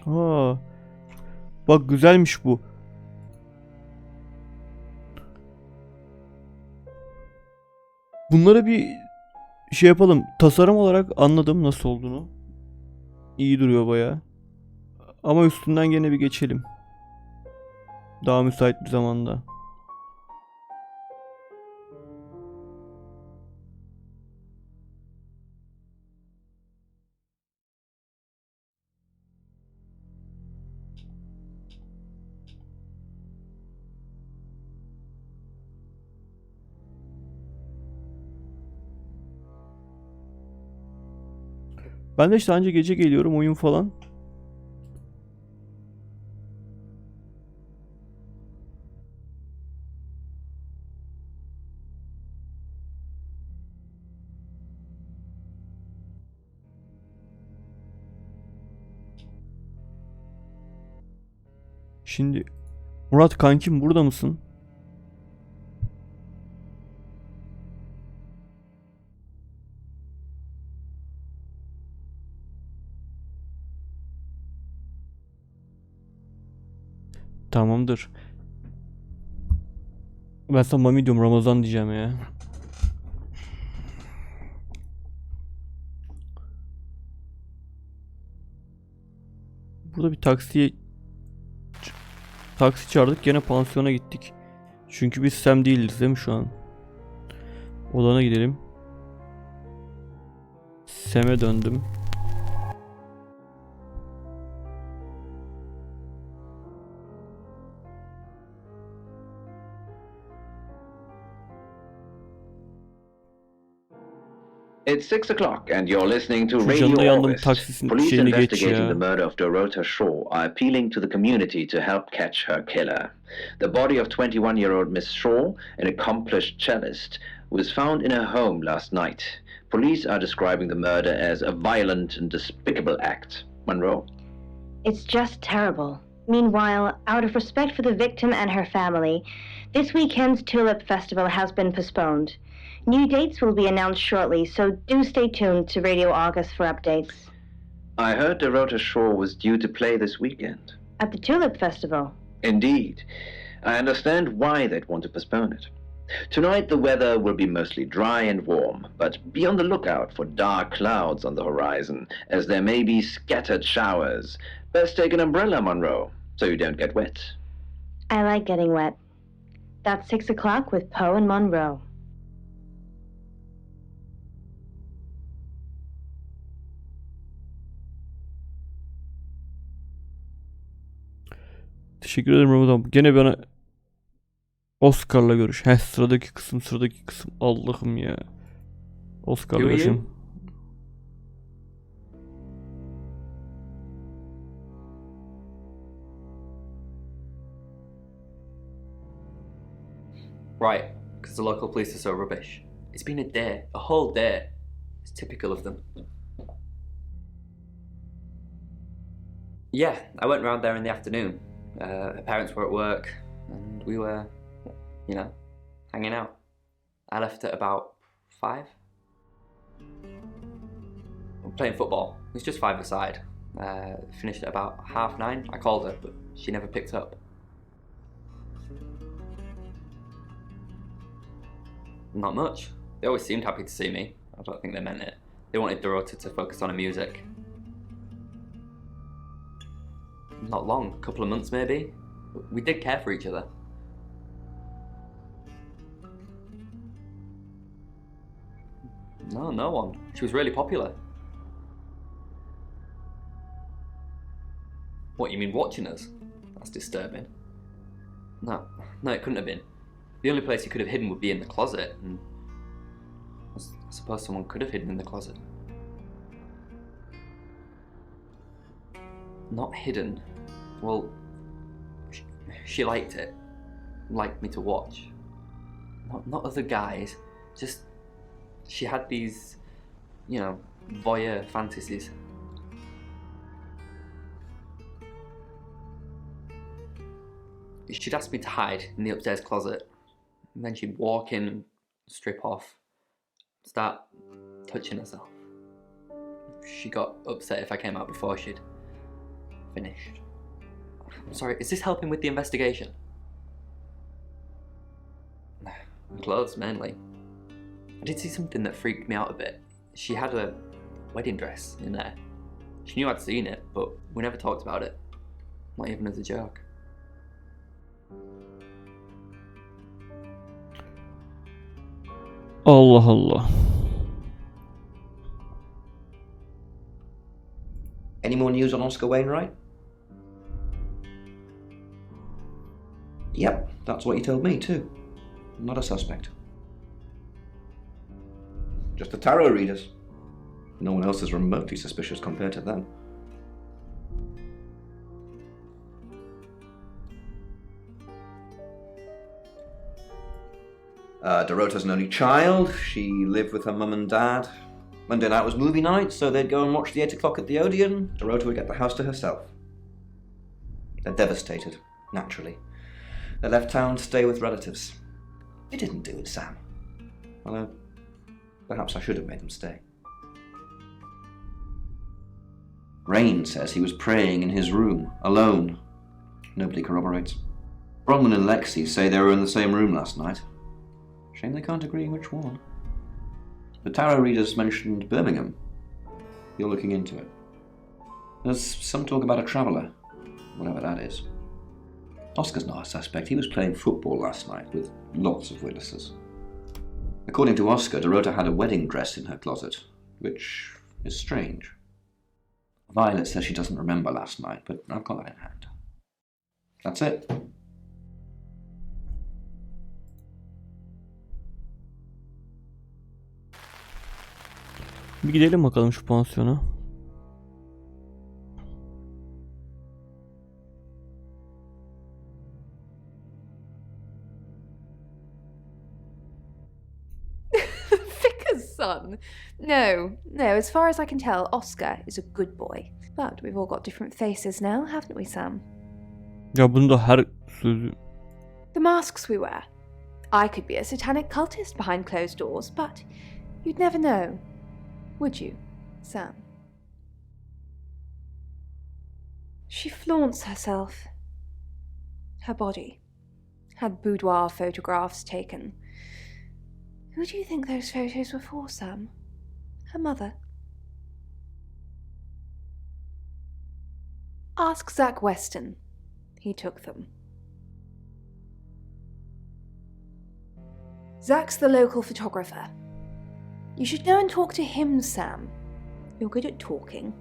Aa, bak güzelmiş bu. Bunlara bir şey yapalım. Tasarım olarak anladım nasıl olduğunu. İyi duruyor baya. Ama üstünden gene bir geçelim. Daha müsait bir zamanda. Ben de işte anca gece geliyorum oyun falan. Şimdi Murat kankim burada mısın? Tamamdır. Ben sana Mami diyorum, Ramazan diyeceğim ya. Burada bir taksi çağırdık, gene pansiyona gittik. Çünkü biz Sam değiliz değil mi şu an? Odana gidelim. Sam'e döndüm. It's 6 o'clock and you're listening to Şu Radio canlı yandım August. taksisin Police şeyini geç investigating ya. the murder of Dorota Shaw are appealing to the community to help catch her killer. The body of 21-year-old Miss Shaw, an accomplished cellist, was found in her home last night. Police are describing the murder as a violent and despicable act. Monroe? It's just terrible. Meanwhile, out of respect for the victim and her family, this weekend's Tulip Festival has been postponed. New dates will be announced shortly, so do stay tuned to Radio August for updates. I heard Dorota Shaw was due to play this weekend. At the Tulip Festival? Indeed. I understand why they'd want to postpone it. Tonight the weather will be mostly dry and warm, but be on the lookout for dark clouds on the horizon, as there may be scattered showers. Best take an umbrella, Monroe, so you don't get wet. I like getting wet. That's 6 o'clock with Poe and Monroe. Teşekkür ederim Ramazan. Gene bana Oscar'la görüş. Sıradaki kısım. Allah'ım ya. Oscar'la Who are you? görüşüm. Right, because the local police are so rubbish. It's been a day, a whole day. It's typical of them. Yeah, I went round there in the afternoon. Her parents were at work, and we were, hanging out. I left at about 5. Playing football. It was just 5-a-side. Finished at about 9:30. I called her, but she never picked up. Not much. They always seemed happy to see me. I don't think they meant it. They wanted Dorota to focus on her music. Not long, a couple of months maybe. We did care for each other. No one. She was really popular. What, you mean watching us? That's disturbing. No, it couldn't have been. The only place he could have hidden would be in the closet, and I suppose someone could have hidden in the closet. Not hidden. Well, she liked it. Liked me to watch. Not other guys, just she had these, voyeur fantasies. She'd ask me to hide in the upstairs closet, and then she'd walk in and strip off, start touching herself. She got upset if I came out before she'd finished. I'm sorry, is this helping with the investigation? Clothes, mainly. I did see something that freaked me out a bit. She had a wedding dress in there. She knew I'd seen it, but we never talked about it. Not even as a joke. Allah Allah. Any more news on Oscar Wainwright? Yep, that's what you told me too. Not a suspect. Just the tarot readers. No one else is remotely suspicious compared to them. Dorota's an only child. She lived with her mum and dad. Monday night was movie night, so they'd go and watch the 8 o'clock at the Odeon. Dorota would get the house to herself. They're devastated, naturally. They left town to stay with relatives. They didn't do it, Sam. Although, perhaps I should have made them stay. Rain says he was praying in his room, alone. Nobody corroborates. Bronwyn and Lexi say they were in the same room last night. Shame they can't agree which one. The tarot readers mentioned Birmingham. You're looking into it. There's some talk about a traveller, whatever that is. Oscar's not a suspect. He was playing football last night with lots of witnesses. According to Oscar, Dorota had a wedding dress in her closet, which is strange. Violet says she doesn't remember last night, but I've got that in hand. That's it. Bir gidelim bakalım şu pansiyona. Vicar's son? No, as far as I can tell, Oscar is a good boy. But we've all got different faces now, haven't we, Sam? Ya bunu da her sözü... The masks we wear. I could be a satanic cultist behind closed doors, but you'd never know. Would you, Sam? She flaunts herself. Her body. Had boudoir photographs taken. Who do you think those photos were for, Sam? Her mother? Ask Zach Weston. He took them. Zach's the local photographer. You should go and talk to him, Sam. You're good at talking.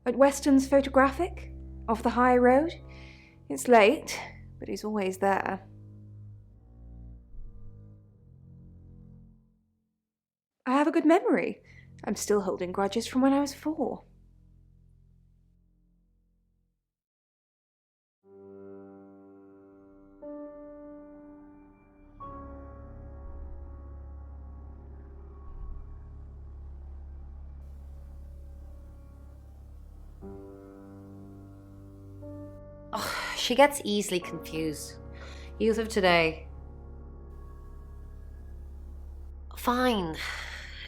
At Weston's Photographic, off the high road. It's late, but he's always there. I have a good memory. I'm still holding grudges from when I was 4. Oh, she gets easily confused. Youth of today. Fine.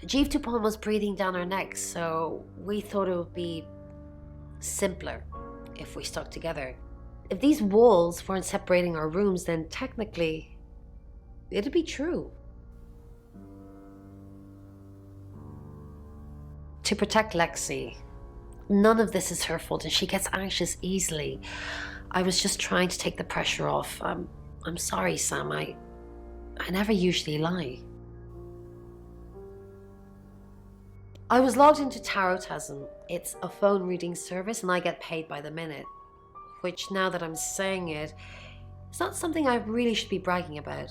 Jeeve Dupont was breathing down her neck, so we thought it would be simpler if we stuck together. If these walls weren't separating our rooms, then technically it'd be true. To protect Lexi. None of this is her fault, and she gets anxious easily. I was just trying to take the pressure off. I'm sorry, Sam. I never usually lie. I was logged into Tarotasm. It's a phone reading service, and I get paid by the minute. Which, now that I'm saying it, it's not something I really should be bragging about.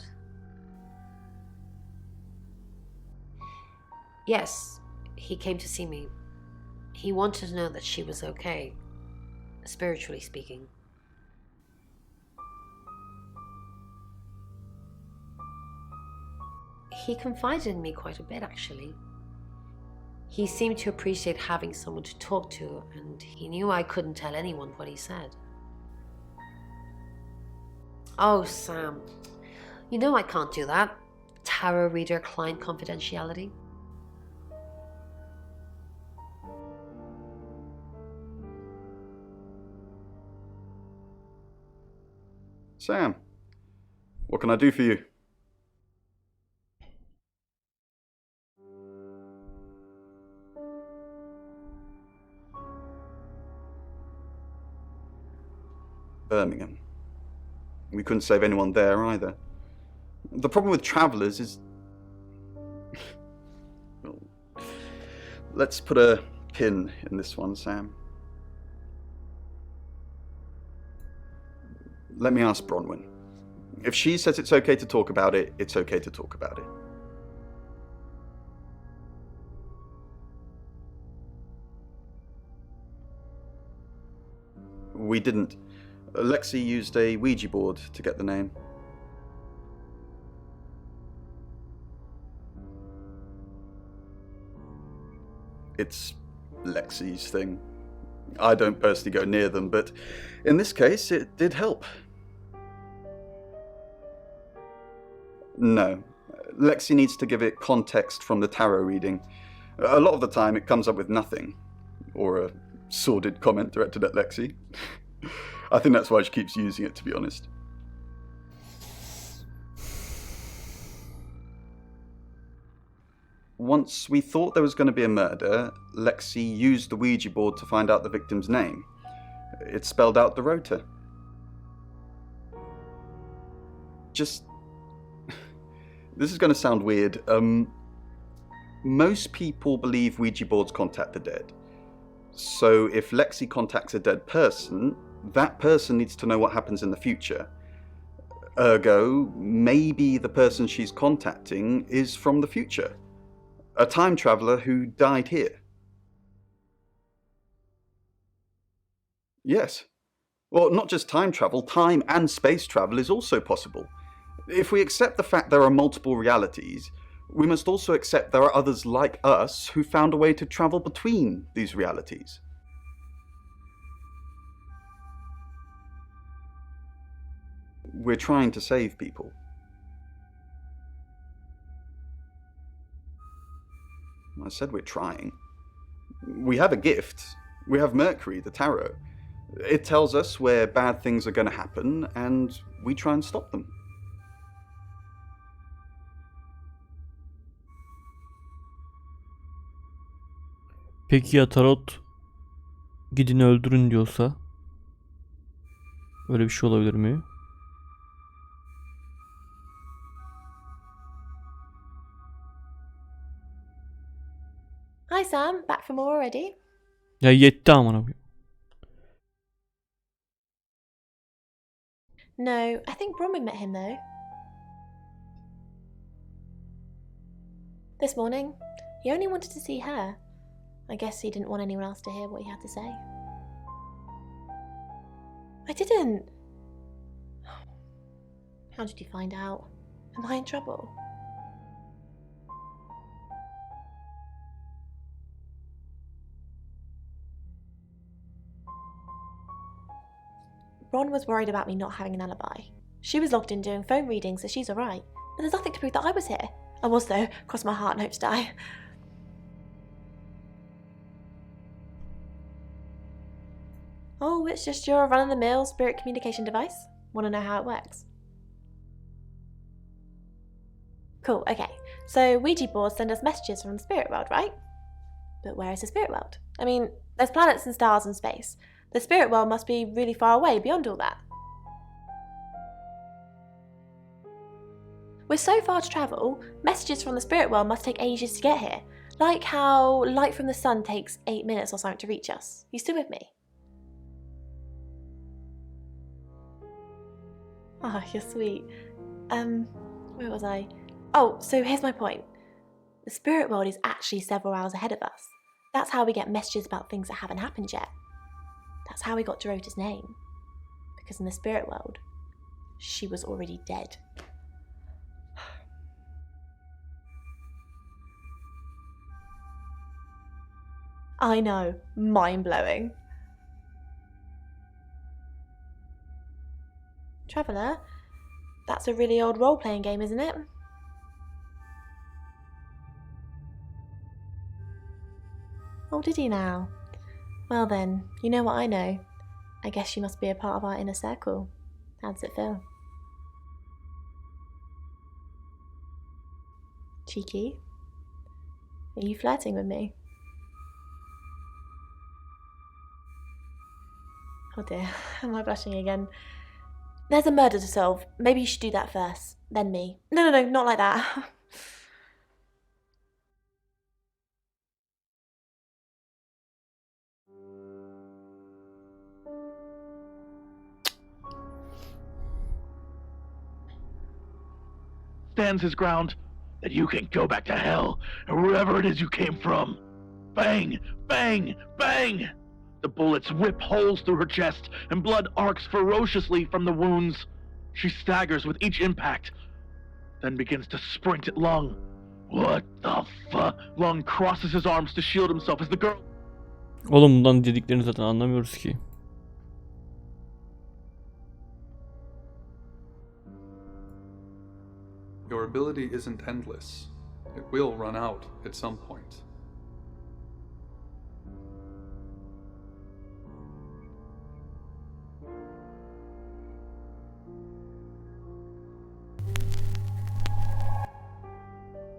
Yes, he came to see me. He wanted to know that she was okay, spiritually speaking. He confided in me quite a bit, actually. He seemed to appreciate having someone to talk to, and he knew I couldn't tell anyone what he said. Oh, Sam, you know I can't do that. Tarot reader client confidentiality. Sam, what can I do for you? Birmingham. We couldn't save anyone there either. The problem with travellers is... well, let's put a pin in this one, Sam. Let me ask Bronwyn. If she says it's okay to talk about it, it's okay to talk about it. We didn't. Lexi used a Ouija board to get the name. It's Lexi's thing. I don't personally go near them, but in this case, it did help. No. Lexi needs to give it context from the tarot reading. A lot of the time, it comes up with nothing. Or a sordid comment directed at Lexi. I think that's why she keeps using it, to be honest. Once we thought there was going to be a murder, Lexi used the Ouija board to find out the victim's name. It spelled out the rota. Just... this is going to sound weird. Most people believe Ouija boards contact the dead. So if Lexi contacts a dead person, that person needs to know what happens in the future. Ergo, maybe the person she's contacting is from the future. A time traveler who died here. Yes. Well, not just time travel, time and space travel is also possible. If we accept the fact there are multiple realities, we must also accept there are others like us who found a way to travel between these realities. We're trying to save people. I said we're trying. We have a gift. We have Mercury, the tarot. It tells us where bad things are going to happen, and we try and stop them. Peki ya tarot gidin öldürün diyorsa? Öyle bir şey olabilir mi? Hi Sam, back from war already? Ya yetti amına koyayım. No, I think Bronwyn met him though. This morning. He only wanted to see her. I guess he didn't want anyone else to hear what he had to say. I didn't. How did you find out? Am I in trouble? Ron was worried about me not having an alibi. She was logged in doing phone readings, so she's alright. But there's nothing to prove that I was here. I was though, cross my heart and hope to die. Oh, it's just your run-of-the-mill spirit communication device. Want to know how it works? Cool, okay. So Ouija boards send us messages from the spirit world, right? But where is the spirit world? I mean, there's planets and stars in space. The spirit world must be really far away beyond all that. With so far to travel, messages from the spirit world must take ages to get here. Like how light from the sun takes 8 minutes or something to reach us. You still with me? Oh, you're sweet. Where was I? Oh, so here's my point. The spirit world is actually several hours ahead of us. That's how we get messages about things that haven't happened yet. That's how we got Dorota's name. Because in the spirit world, she was already dead. I know, mind-blowing. Traveller, that's a really old role-playing game, isn't it? Oh, did he now? Well then, you know what I know. I guess you must be a part of our inner circle. How does it feel? Cheeky? Are you flirting with me? Oh dear, am I blushing again? There's a murder to solve. Maybe you should do that first, then me. No, not like that. Stands his ground that you can go back to hell or wherever it is you came from. Bang, bang, bang! The bullets whip holes through her chest and blood arcs ferociously from the wounds. She staggers with each impact, then begins to sprint at Lung. What the fuck? Lung crosses his arms to shield himself as the girl... Oğlum bundan dediklerini zaten anlamıyoruz ki. Your ability isn't endless. It will run out at some point.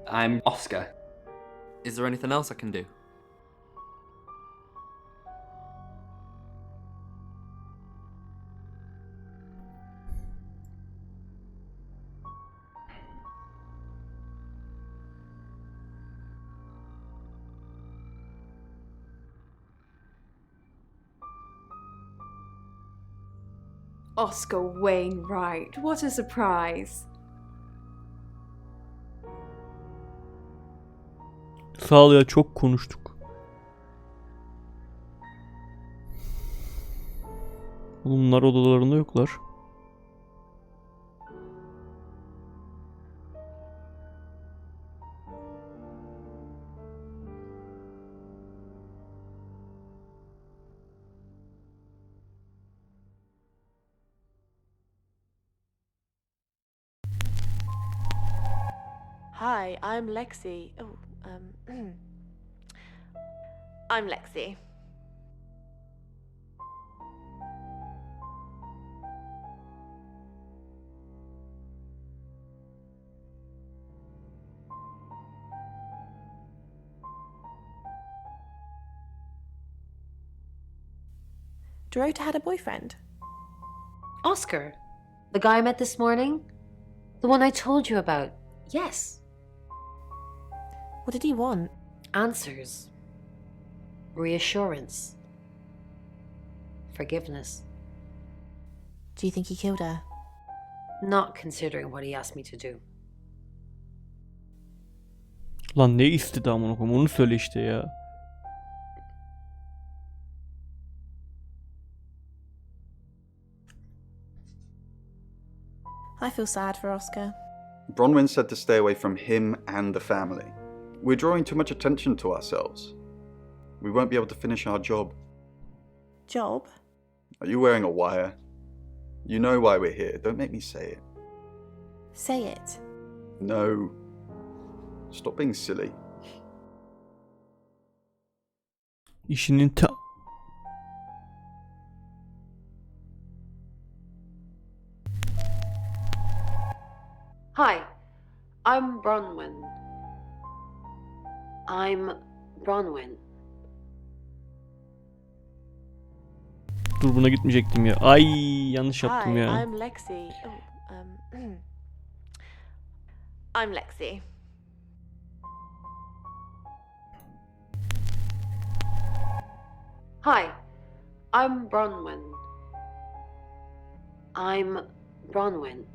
I'm Oscar. Is there anything else I can do? Oscar Wainwright, what a surprise. Sağ ol ya, çok konuştuk. Bunlar odalarında yoklar. Hi, I'm Lexi. I'm Lexi. Dorota had a boyfriend. Oscar, the guy I met this morning? The one I told you about. Yes. What did he want? Answers. Reassurance. Forgiveness. Do you think he killed her? Not considering what he asked me to do. Lan ne istedi amına koyayım, onu söyle işte ya. I feel sad for Oscar. Bronwyn said to stay away from him and the family. We're drawing too much attention to ourselves. We won't be able to finish our job. Job? Are you wearing a wire? You know why we're here. Don't make me say it. Say it. No. Stop being silly. İşinin ta... Hi, I'm Bronwyn. I'm Bronwyn. Dur, buna gitmeyecektim ya. Ay, yanlış yaptım Hi, ya. I'm Lexi. I'm Lexi. Hi, I'm Bronwyn. I'm Bronwyn.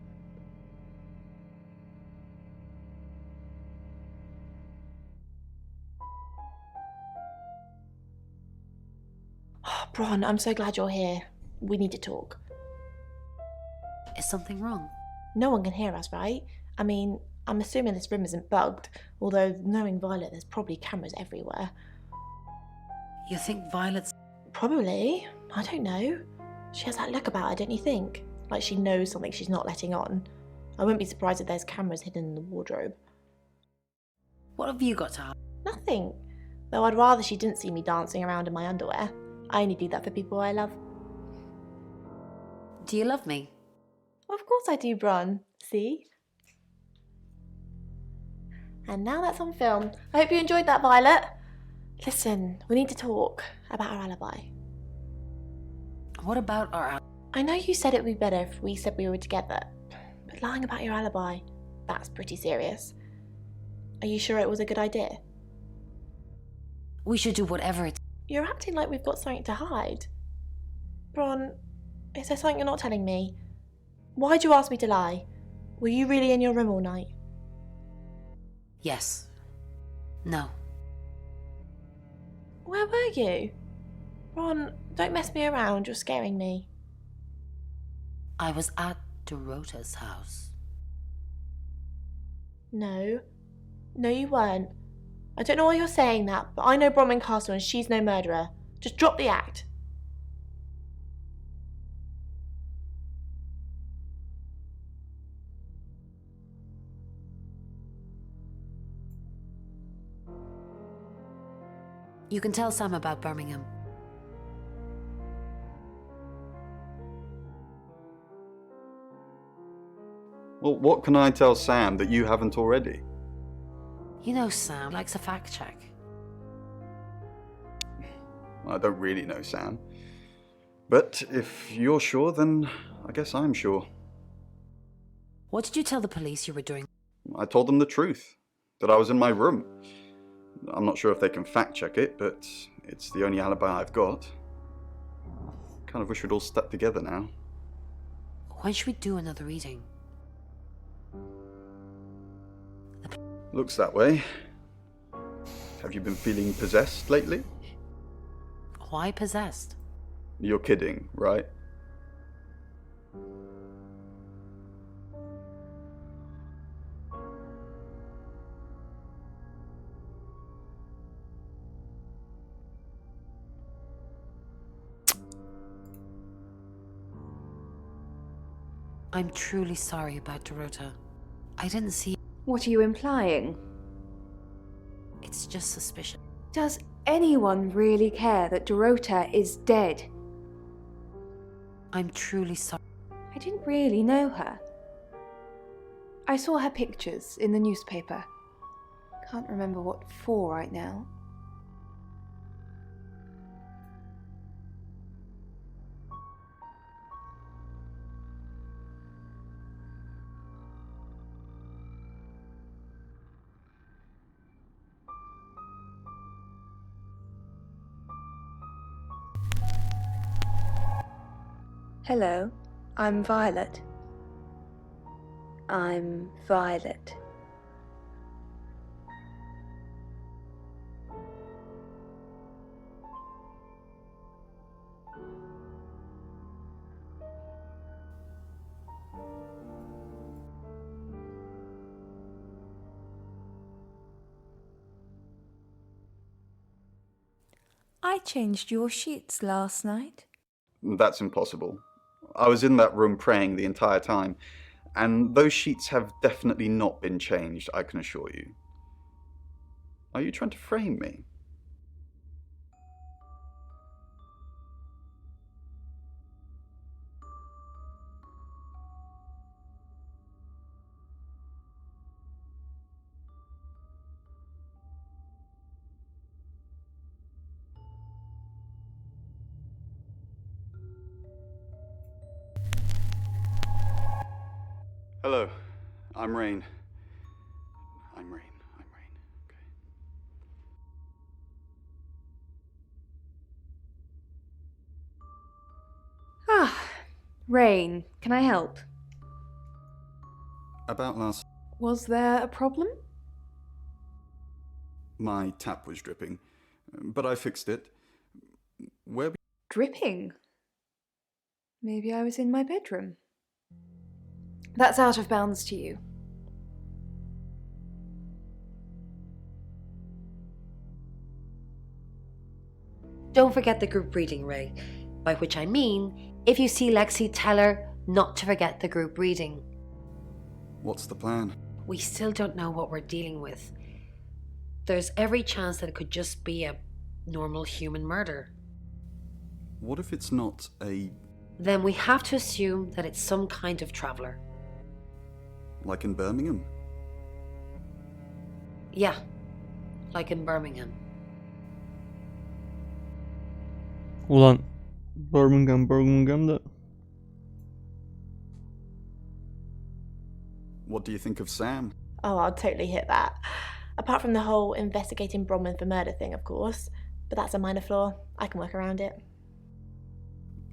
Bron, I'm so glad you're here. We need to talk. Is something wrong? No one can hear us, right? I mean, I'm assuming this room isn't bugged, although knowing Violet, there's probably cameras everywhere. You think Violet's... Probably. I don't know. She has that look about her, don't you think? Like she knows something she's not letting on. I wouldn't be surprised if there's cameras hidden in the wardrobe. What have you got to hide? Nothing. Though I'd rather she didn't see me dancing around in my underwear. I only do that for people I love. Do you love me? Of course I do, Bron. See? And now that's on film. I hope you enjoyed that, Violet. Listen, we need to talk about our alibi. What about our... I know you said it would be better if we said we were together, but lying about your alibi, that's pretty serious. Are you sure it was a good idea? We should do whatever it... You're acting like we've got something to hide. Bron, is there something you're not telling me? Why'd you ask me to lie? Were you really in your room all night? Yes. No. Where were you? Ron, don't mess me around, you're scaring me. I was at Dorota's house. No. No, you weren't. I don't know why you're saying that, but I know Bronwyn Castle and she's no murderer. Just drop the act. You can tell Sam about Birmingham. Well, what can I tell Sam that you haven't already? You know Sam likes a fact check. I don't really know Sam. But if you're sure, then I guess I'm sure. What did you tell the police you were doing? I told them the truth, that I was in my room. I'm not sure if they can fact check it, but it's the only alibi I've got. Kind of wish we'd all stuck together now. When should we do another reading? Looks that way. Have you been feeling possessed lately? Why possessed? You're kidding, right? I'm truly sorry about Dorota. I didn't see. What are you implying? It's just suspicion. Does anyone really care that Dorota is dead? I'm truly sorry. I didn't really know her. I saw her pictures in the newspaper. Can't remember what for right now. Hello, I'm Violet. I'm Violet. I changed your sheets last night. That's impossible. I was in that room praying the entire time, and those sheets have definitely not been changed, I can assure you. Are you trying to frame me? Hello, I'm Rain. I'm Rain. Okay. Ah, Rain, can I help? About last... Was there a problem? My tap was dripping, but I fixed it. Where... Dripping? Maybe I was in my bedroom. That's out of bounds to you. Don't forget the group reading, Ray. By which I mean, if you see Lexi, tell her not to forget the group reading. What's the plan? We still don't know what we're dealing with. There's every chance that it could just be a normal human murder. What if it's not a... Then we have to assume that it's some kind of traveller. like in Birmingham? Yeah, like in Birmingham. Ulan Birmingham da. What do you think of Sam? Oh, I'll totally hit that. Apart from the whole investigating Bronwyn for murder thing, of course. But that's a minor flaw. I can work around it.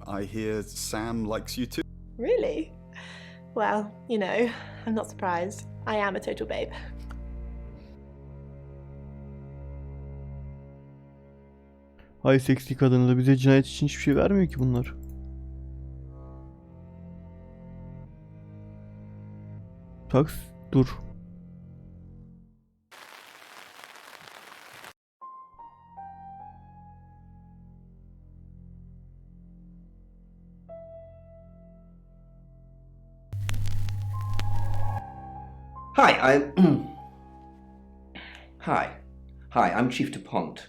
I hear Sam likes you too. Really? Well, you know, I'm not surprised. I am a total babe. Ay seksi kadınla bize cinayet için hiçbir şey vermiyor ki bunlar. Taks dur. Hi, Hi, I'm Chief DuPont.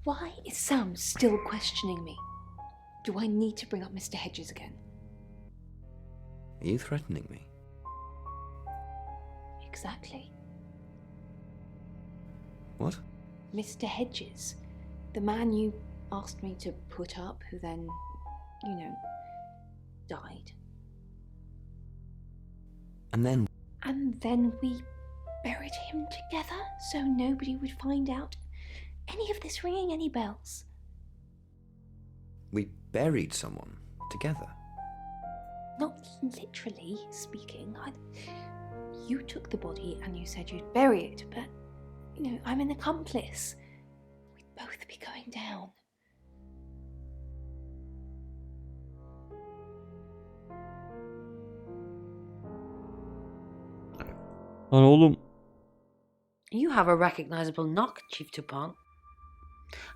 Why is Sam still questioning me? Do I need to bring up Mr. Hedges again? Are you threatening me? Exactly. What? Mr. Hedges, the man you asked me to put up, who then, you know, died. And then And then we buried him together so nobody would find out any of this ringing any bells. We buried someone together. Not literally speaking. You took the body and you said you'd bury it, but, I'm an accomplice. We'd both be going down. Lan oğlum. You have a recognizable knock, Chief Dupont.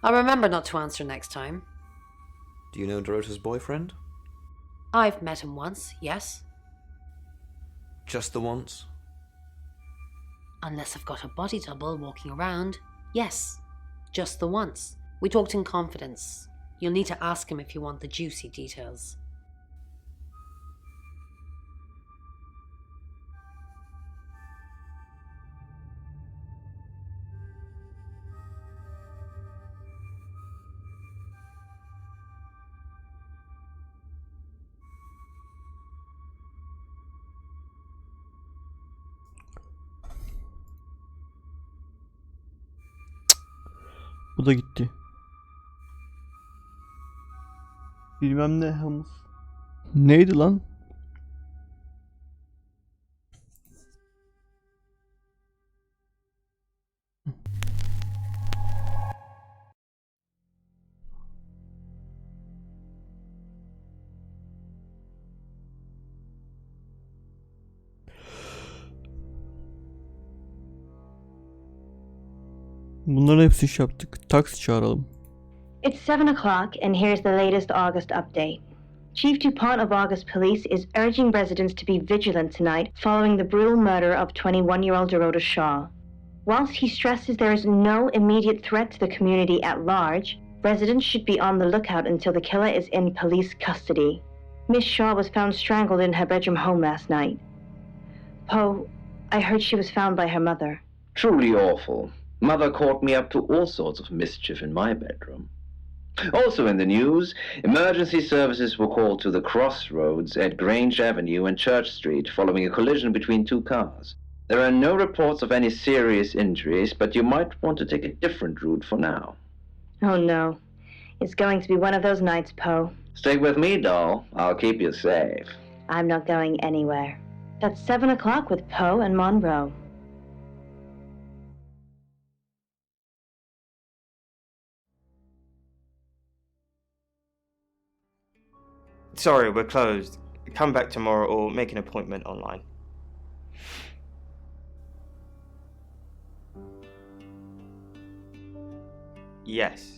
I'll remember not to answer next time. Do you know Dorota's boyfriend? I've met him once, yes. Just the once? Unless I've got a body double walking around, yes. Just the once. We talked in confidence. You'll need to ask him if you want the juicy details. Bu da gitti. Bilmem ne Hamus. Neydi lan? Bunların hepsini iş yaptık. Taksi çağıralım. It's 7 o'clock, and here's the latest August update. Chief DuPont of August Police is urging residents to be vigilant tonight following the brutal murder of 21-year-old Dorota Shaw. Whilst he stresses there is no immediate threat to the community at large, residents should be on the lookout until the killer is in police custody. Miss Shaw was found strangled in her bedroom home last night. Poe, I heard she was found by her mother. Truly awful. Mother caught me up to all sorts of mischief in my bedroom. Also in the news, emergency services were called to the crossroads at Grange Avenue and Church Street following a collision between two cars. There are no reports of any serious injuries, but you might want to take a different route for now. Oh no. It's going to be one of those nights, Poe. Stick with me, doll. I'll keep you safe. I'm not going anywhere. That's 7 o'clock with Poe and Monroe. Sorry, we're closed. Come back tomorrow or make an appointment online. Yes.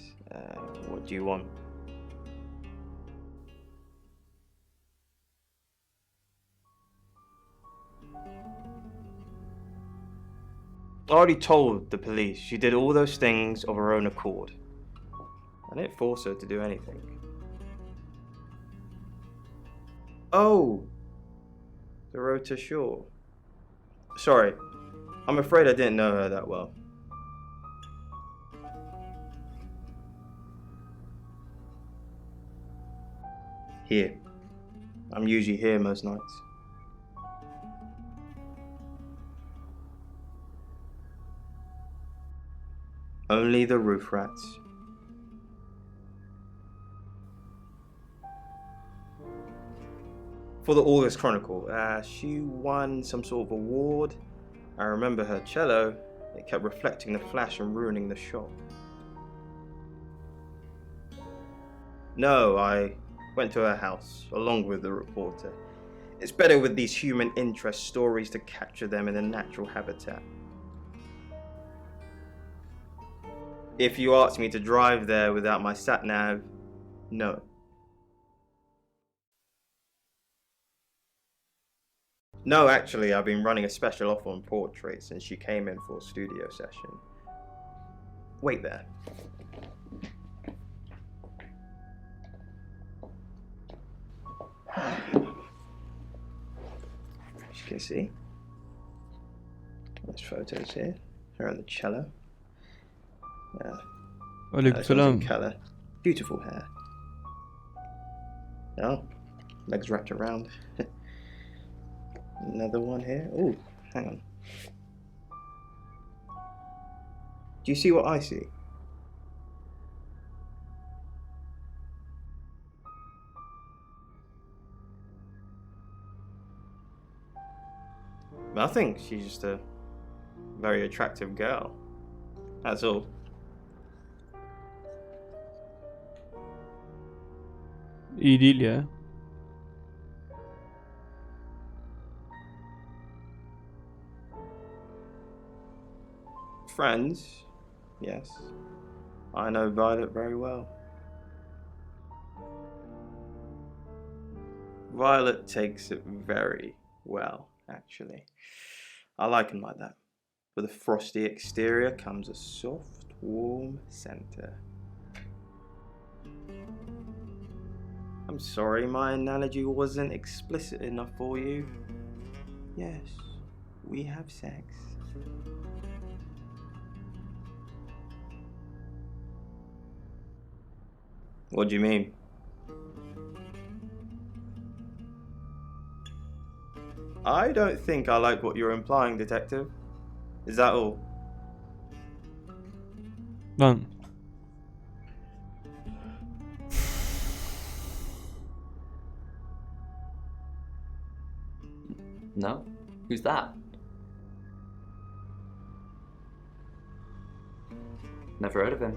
What do you want? I already told the police she did all those things of her own accord. I didn't force her to do anything. Oh! Dorota Shaw. Sorry, I'm afraid I didn't know her that well. Here. I'm usually here most nights. Only the roof rats. For the August Chronicle, she won some sort of award. I remember her cello. It kept reflecting the flash and ruining the shot. No, I went to her house, along with the reporter. It's better with these human interest stories to capture them in a natural habitat. If you ask me to drive there without my sat-nav, no. No, actually, I've been running a special offer on portraits since she came in for a studio session. Wait there. As you can see, there's photos here. Her on the cello. Aleykümselam. Color. Beautiful hair. Oh, legs wrapped around. Another one here. Oh, hang on. Do you see what I see? Nothing. She's just a very attractive girl. That's all. İyi değil ya. Friends? Yes. I know Violet very well. Violet takes it very well, actually. I like him like that. With a frosty exterior comes a soft, warm center. I'm sorry my analogy wasn't explicit enough for you. Yes, we have sex. What do you mean? I don't think I like what you're implying, Detective. Is that all? Lan. No? Who's that? Never heard of him.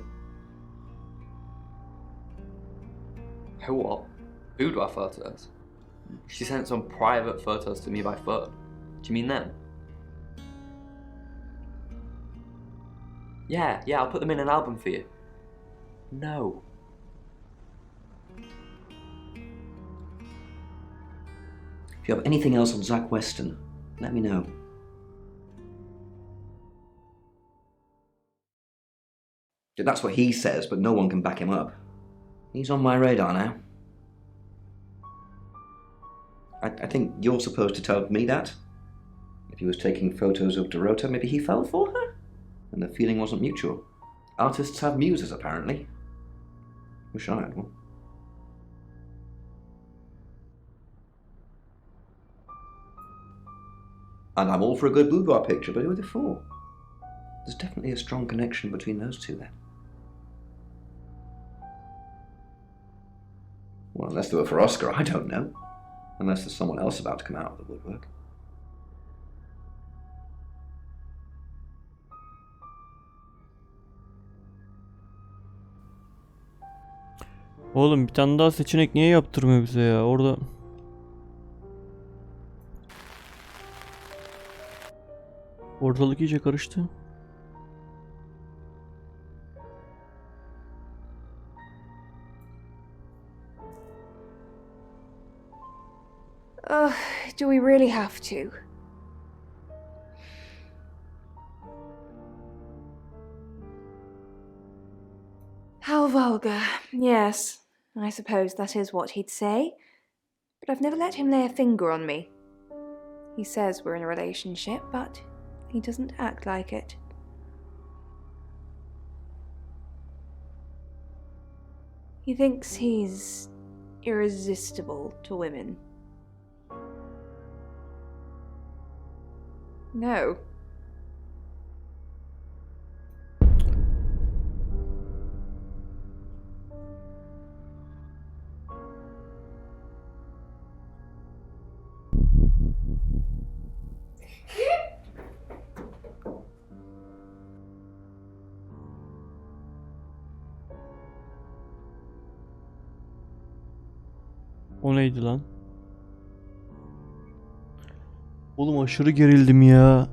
Who what? Boudoir photos? She sent some private photos to me by phone. Do you mean them? Yeah, I'll put them in an album for you. No. If you have anything else on Zach Weston, let me know. That's what he says, but no one can back him up. He's on my radar now. I think you're supposed to tell me that. If he was taking photos of Dorota, maybe he fell for her? And the feeling wasn't mutual. Artists have muses, apparently. Wish I had one. And I'm all for a good boudoir picture, but who are they for? There's definitely a strong connection between those two then. Well, unless they were for Oscar, I don't know. Unless there's someone else about to come out of the woodwork. Oğlum bir tane daha seçenek niye yaptırmıyor bize ya? Orada ortalık iyice karıştı. Ugh, do we really have to? How vulgar. Yes, I suppose that is what he'd say. But I've never let him lay a finger on me. He says we're in a relationship, but he doesn't act like it. He thinks he's irresistible to women. No. O neydi lan? Oğlum aşırı gerildim ya.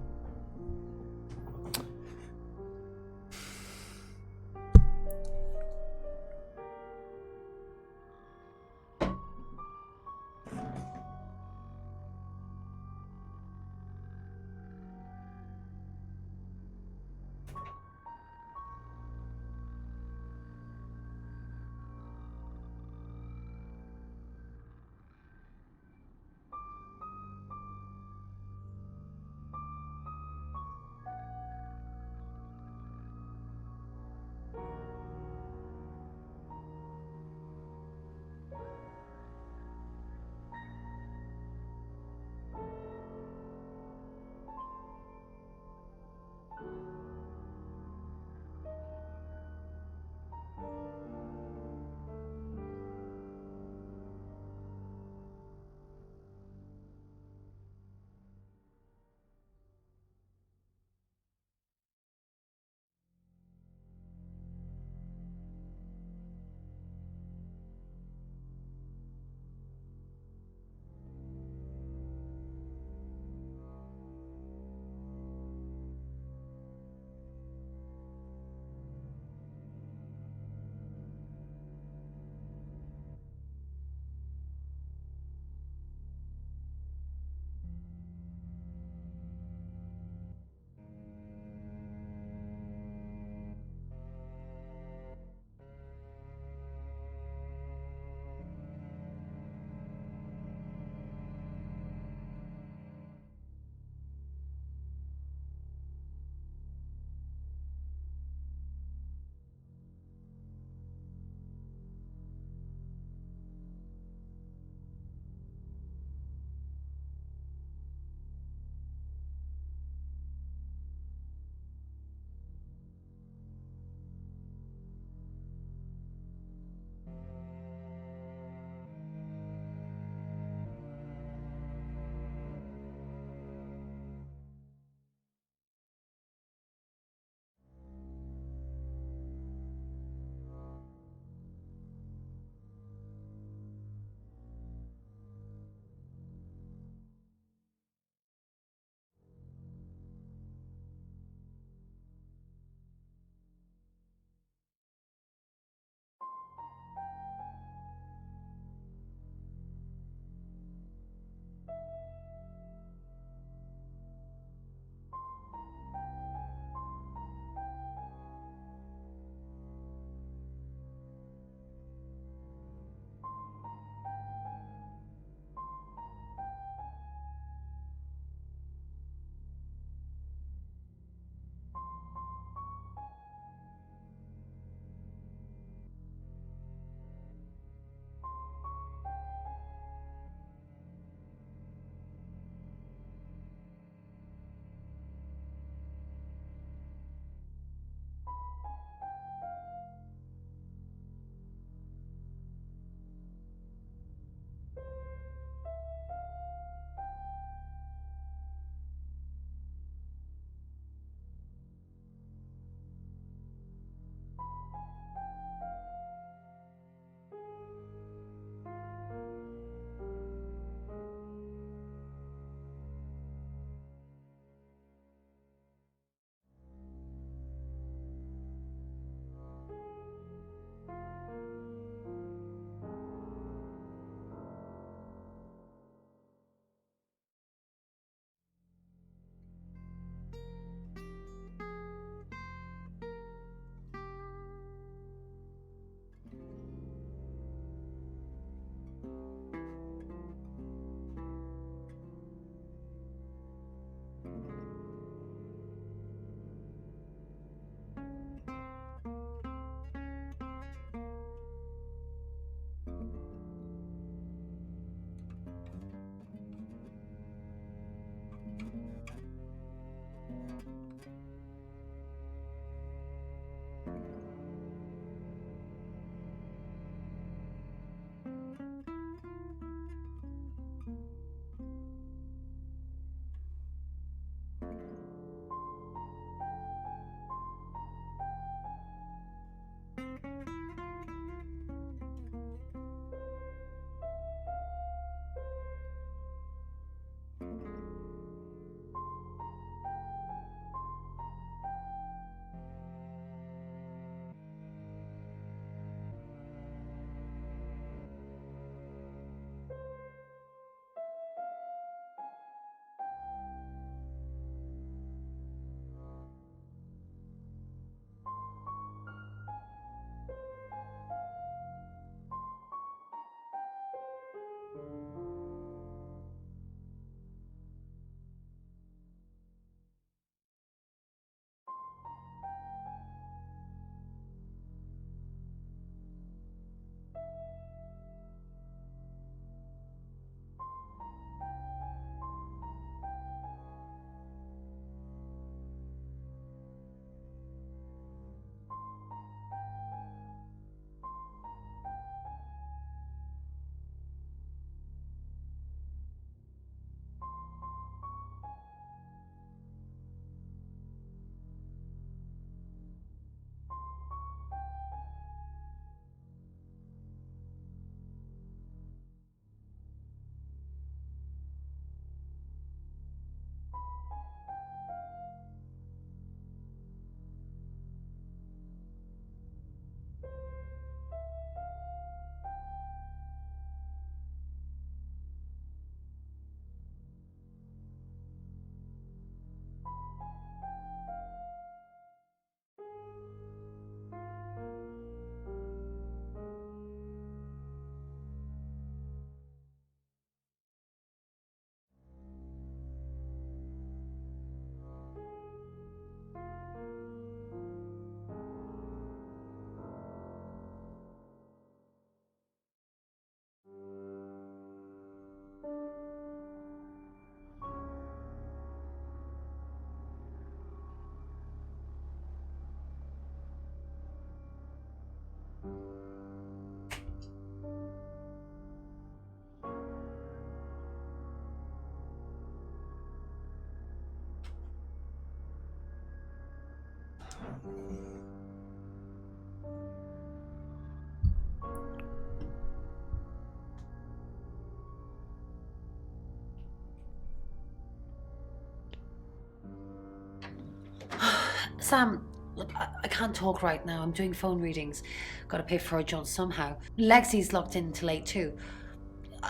Sam, look, I can't talk right now. I'm doing phone readings. Gotta pay for a job somehow. Lexi's locked in till late too.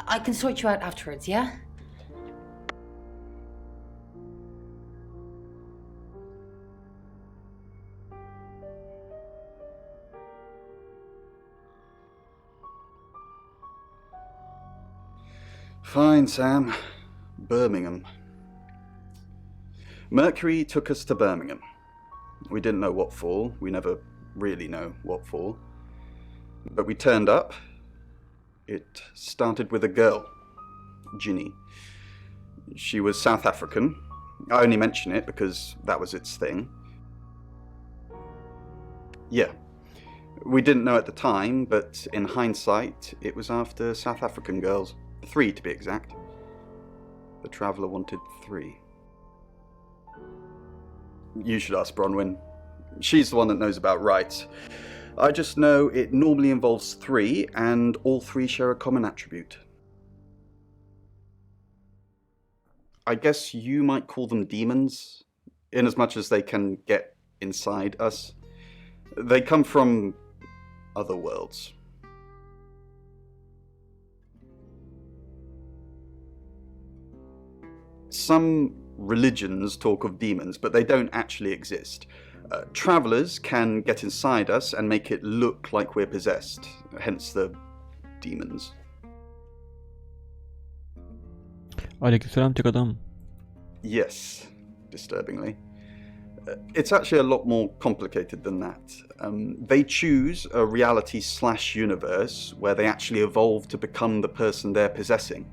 I can sort you out afterwards, yeah? Fine, Sam. Birmingham. Mercury took us to Birmingham. We didn't know what for. We never really know what for. But we turned up. It started with a girl, Ginny. She was South African. I only mention it because that was its thing. Yeah. We didn't know at the time, but in hindsight, it was after South African girls. 3 to be exact. The Traveller wanted 3. You should ask Bronwyn. She's the one that knows about rights. I just know it normally involves 3, and all 3 share a common attribute. I guess you might call them demons, in as much as they can get inside us. They come from other worlds. Some religions talk of demons, but they don't actually exist. Travellers can get inside us and make it look like we're possessed, hence the demons. Aleykümselam tek adam. Yes, disturbingly. It's actually a lot more complicated than that. They choose a reality/universe where they actually evolve to become the person they're possessing.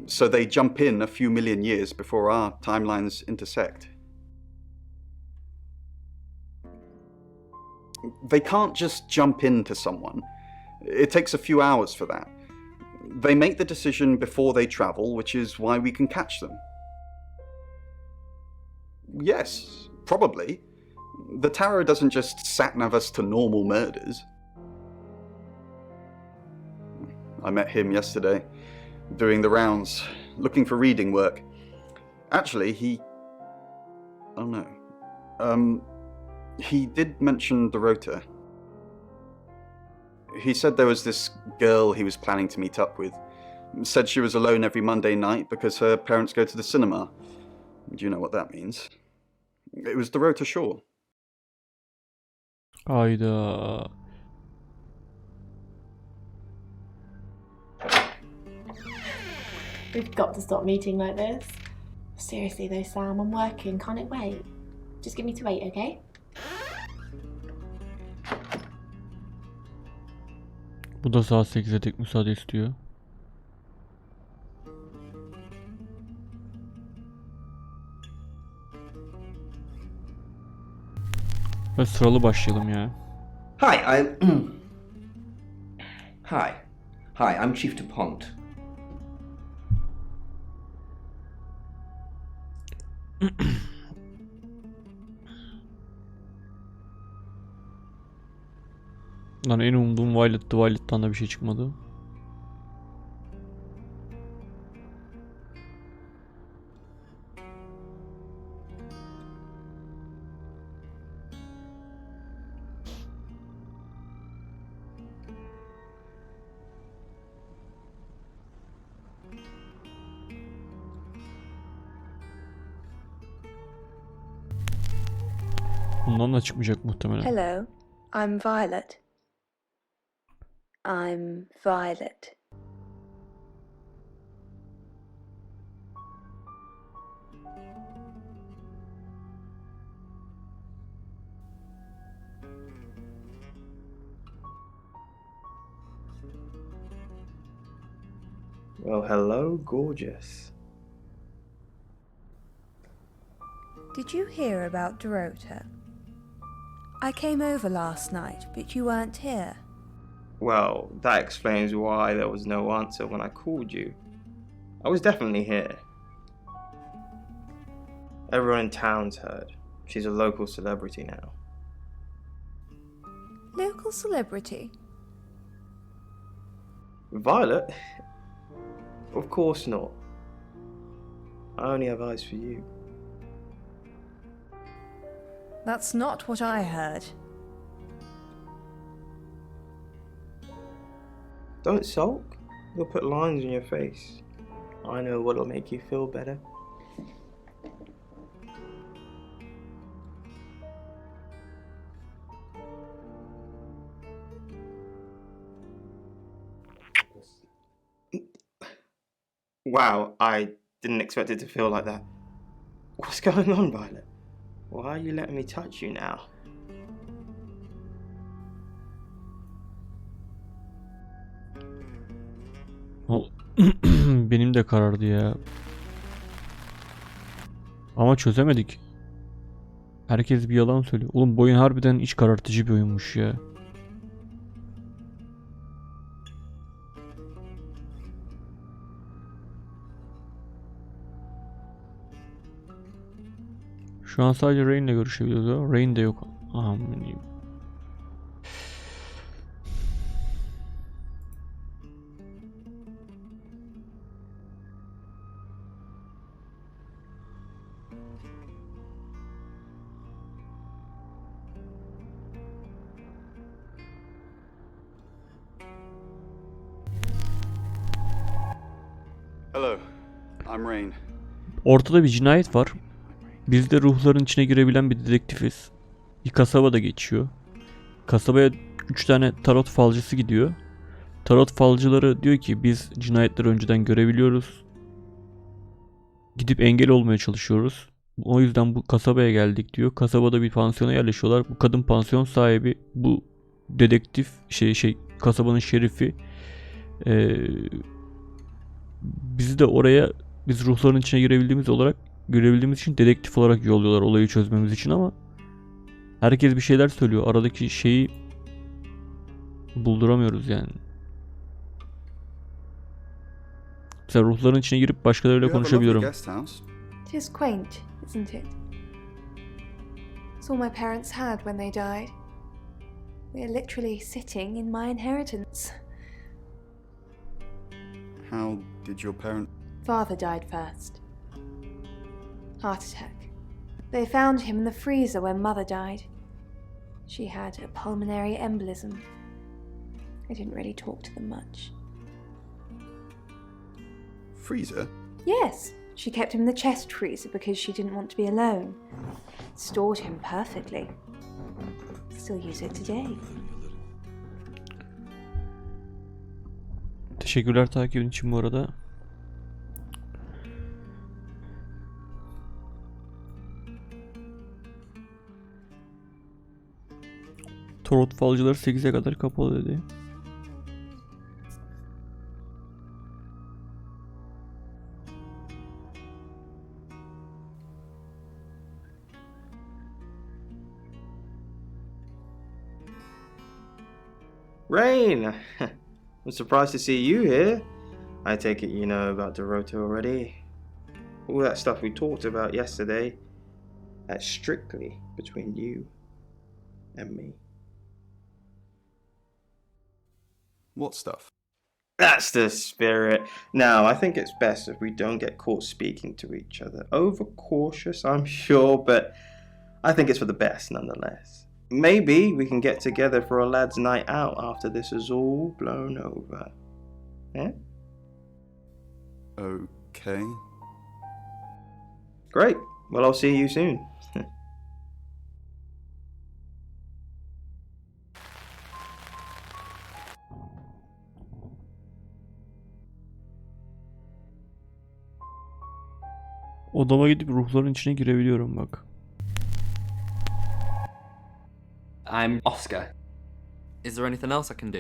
So they jump in a few million years before our timelines intersect. They can't just jump into someone. It takes a few hours for that. They make the decision before they travel, which is why we can catch them. Yes, probably. The tarot doesn't just sat-nav us to normal murders. I met him yesterday, doing the rounds, looking for reading work. Actually, oh no. He did mention Dorota. He said there was this girl he was planning to meet up with. Said she was alone every Monday night because her parents go to the cinema. Do you know what that means? It was Dorota Shaw. Hayda. We've got to stop meeting like this. Seriously though, Sam, I'm working. Can't it wait? Just give me to 8, okay? Bu da saat 8'e tek müsaade istiyor. Ve sıralı başlayalım ya. Hi, I'm Chief DuPont. Lan en umduğum Violet'ti. Violet'tan da bir şey çıkmadı. Bundan da çıkmayacak muhtemelen. Hello, I'm Violet. I'm Violet. Well, hello, gorgeous. Did you hear about Dorota? I came over last night, but you weren't here. Well, that explains why there was no answer when I called you. I was definitely here. Everyone in town's heard. She's a local celebrity now. Local celebrity? Violet? Of course not. I only have eyes for you. That's not what I heard. Don't sulk. You'll put lines on your face. I know what'll make you feel better. Wow, I didn't expect it to feel like that. What's going on, Violet? Why are you letting me touch you now? Benim de karardı ya. Ama çözemedik. Herkes bir yalan söylüyor. Oğlum bu oyun harbiden iç karartıcı bir oyunmuş ya. Şu an sadece Rain'le görüşebiliyoruz. Rain de yok. Aman. Hello, I'm Rain. Ortada bir cinayet var. Biz de ruhların içine girebilen bir dedektifiz. Bir kasabada geçiyor. Kasabaya 3 tane tarot falcısı gidiyor. Tarot falcıları diyor ki biz cinayetleri önceden görebiliyoruz. Gidip engel olmaya çalışıyoruz. O yüzden bu kasabaya geldik diyor. Kasabada bir pansiyona yerleşiyorlar. Bu kadın pansiyon sahibi, bu dedektif kasabanın şerifi. Bizi de oraya, biz ruhların içine görebildiğimiz için dedektif olarak yolluyorlar olayı çözmemiz için, ama herkes bir şeyler söylüyor. Aradaki şeyi bulduramıyoruz yani. Mesela ruhların içine girip başkalarıyla konuşabiliyorum. It is quaint, isn't it? It's all my parents had when they died. We're literally sitting in my inheritance. How did your parents... Father died first. Heart attack. They found him in the freezer when Mother died. She had a pulmonary embolism. I didn't really talk to them much. Freezer? Yes, she kept him in the chest freezer because she didn't want to be alone. Stored him perfectly. Still use it today. Teşekkürler takibin için bu arada. Tarot falcıları 8'e kadar kapalı dedi. Rain! I'm surprised to see you here. I take it you know about Dorota already. All that stuff we talked about yesterday, that's strictly between you and me. What stuff? That's the spirit. Now, I think it's best if we don't get caught speaking to each other. Overcautious, I'm sure, but I think it's for the best nonetheless. Maybe we can get together for a lad's night out after this is all blown over. Yeah? Okay. Great. Well, I'll see you soon. Odama gidip ruhların içine girebiliyorum bak. I'm Oscar. Is there anything else I can do?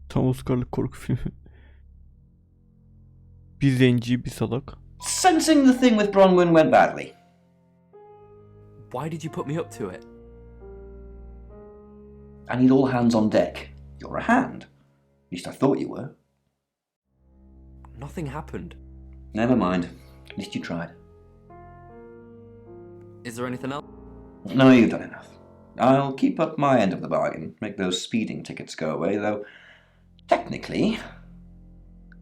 Tam Oscar'lık korku filmi. Bir zenci, bir salak. Sensing the thing with Bronwyn went badly. Why did you put me up to it? I need all hands on deck. You're a hand. At least I thought you were. Nothing happened. Never mind. At least you tried. Is there anything else? No, you've done enough. I'll keep up my end of the bargain, make those speeding tickets go away, though technically,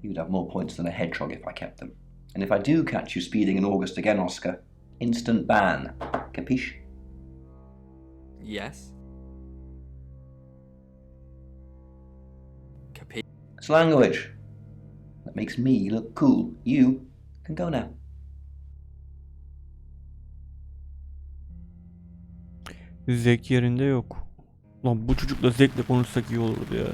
you'd have more points than a hedgehog if I kept them. And if I do catch you speeding in August again, Oscar, instant ban. Capiche? Yes. It's language. That makes me look cool. You can go now. Zek yerinde yok. Lan bu çocukla Zek'le konuşsak iyi olurdu ya.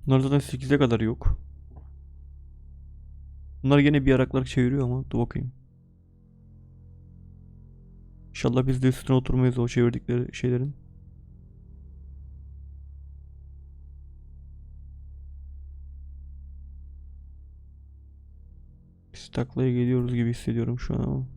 Bunlar zaten 8'e kadar yok. Bunlar gene bir yaraklar çeviriyor ama dur bakayım. İnşallah biz de üstüne oturmayız o çevirdikleri şeylerin. Biz taklaya geliyoruz gibi hissediyorum şu an ama.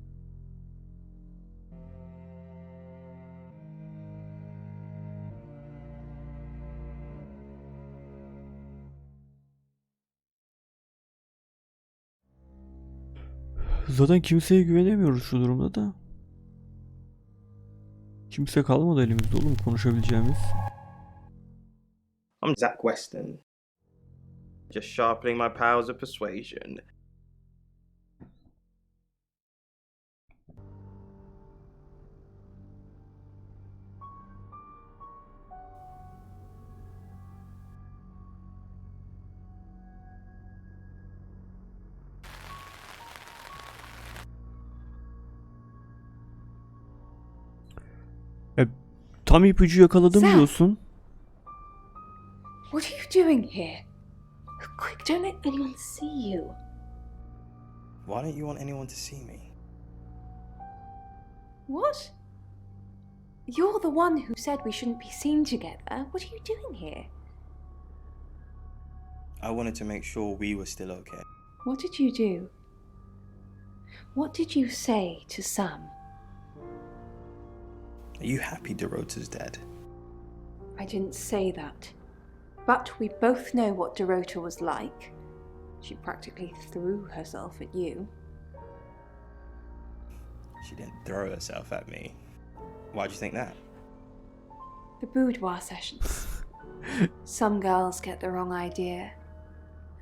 Zaten kimseye güvenemiyoruz şu durumda da. Kimse kalmadı elimizde oğlum konuşabileceğimiz. I'm Zach Weston. Just sharpening my powers of persuasion. Tam ipucu yakaladım Zach. diyorsun. What are you doing here? Quick, don't let anyone see you. Why don't you want anyone to see me? What? You're the one who said we shouldn't be seen together. What are you doing here? I wanted to make sure we were still okay. What did you do? What did you say to Sam? Are you happy Dorota's dead? I didn't say that. But we both know what Dorota was like. She practically threw herself at you. She didn't throw herself at me. Why'd you think that? The boudoir sessions. Some girls get the wrong idea.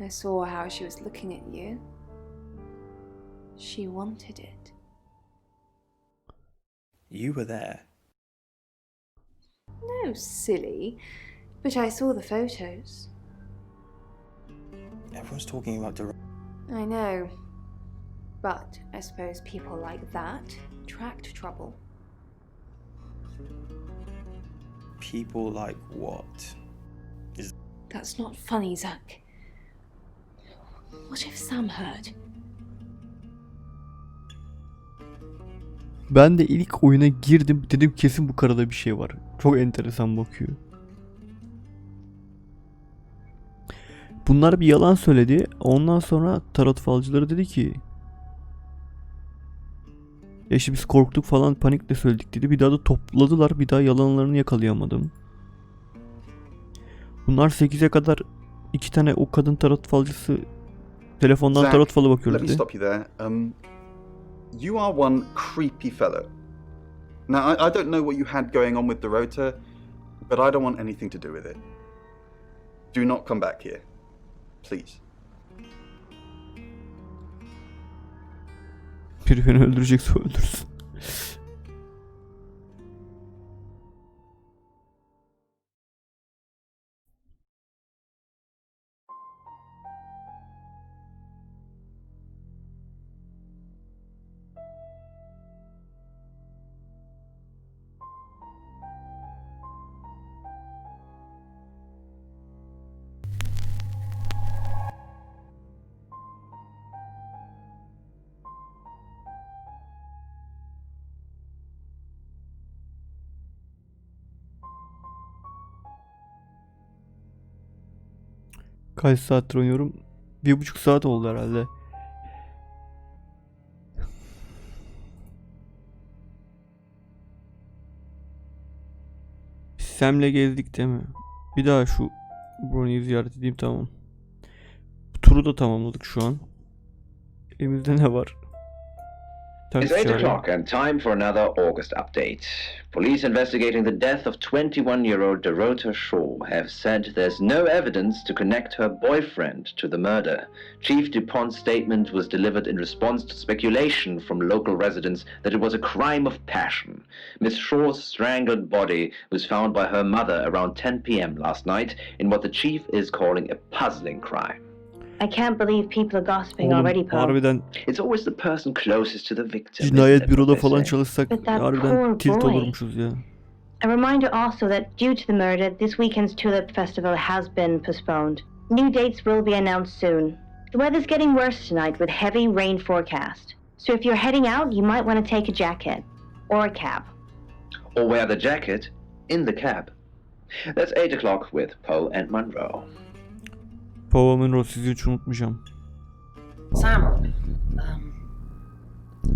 I saw how she was looking at you. She wanted it. You were there. No, silly. But I saw the photos. Everyone's talking about Dorota. I know. But I suppose people like that attract trouble. People like what? That's not funny, Zach. What if Sam heard? Ben de ilk oyuna girdim dedim kesin bu karada bir şey var. Çok enteresan bakıyor. Bunlar bir yalan söyledi. Ondan sonra tarot falcıları dedi ki ya işte biz korktuk falan panikle söyledik dedi. Bir daha da topladılar. Bir daha yalanlarını yakalayamadım. Bunlar 8'e kadar iki tane o kadın tarot falcısı telefondan Zach, tarot falı bakıyor let me dedi. stop you there. You are one creepy fellow. Now, I don't know what you had going on with Dorota, but I don't want anything to do with it. Do not come back here. Please. Biri beni öldürecekse öldürsün. Kaç saattir oynuyorum? 1,5 saat oldu herhalde. Sam'le gezdik değil mi? Bir daha şu Brony'yi ziyaret edeyim, tamam. Turu da tamamladık şu an. Elimizde ne var? It's 8 o'clock and time for another August update. Police investigating the death of 21-year-old Dorota Shaw have said there's no evidence to connect her boyfriend to the murder. Chief DuPont's statement was delivered in response to speculation from local residents that it was a crime of passion. Miss Shaw's strangled body was found by her mother around 10 p.m. last night in what the chief is calling a puzzling crime. I can't believe people are gossiping Oğlum already, Poe. harbiden It's always the person closest to the victim. cinayet büroda falan çalışsak But that harbiden poor tilt boy. olurmuşuz ya. A reminder also that due to the murder, this weekend's Tulip Festival has been postponed. New dates will be announced soon. The weather's getting worse tonight with heavy rain forecast. So if you're heading out, you might want to take a jacket. Or a cab. Or wear the jacket in the cab. That's 8 o'clock with Poe and Monroe. Poe Monroe, sizi hiç unutmayacağım. Sam,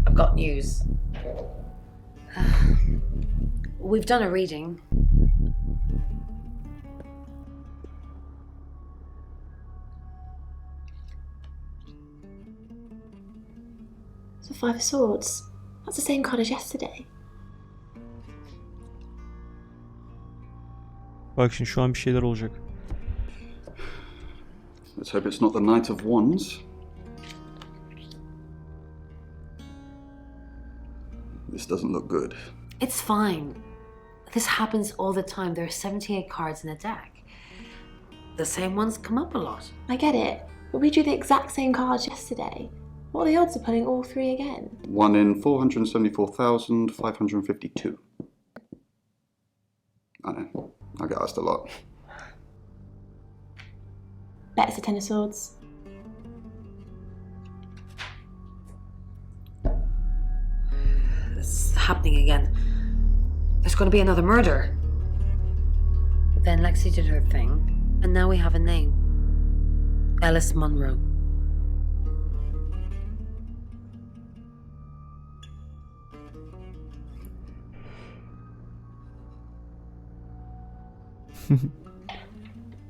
I've got news. We've done a reading. It's a 5 of Swords. That's the same card as yesterday. Bak şimdi şu an bir şeyler olacak. Let's hope it's not the Knight of Wands. This doesn't look good. It's fine. This happens all the time. There are 78 cards in a deck. The same ones come up a lot. I get it, but we drew the exact same cards yesterday. What are the odds of pulling all 3 again? 1 in 474,552. I know. I get asked a lot. Bet it's a 10 of Swords. It's happening again. There's going to be another murder. Then Lexi did her thing, and now we have a name. Alice Monroe.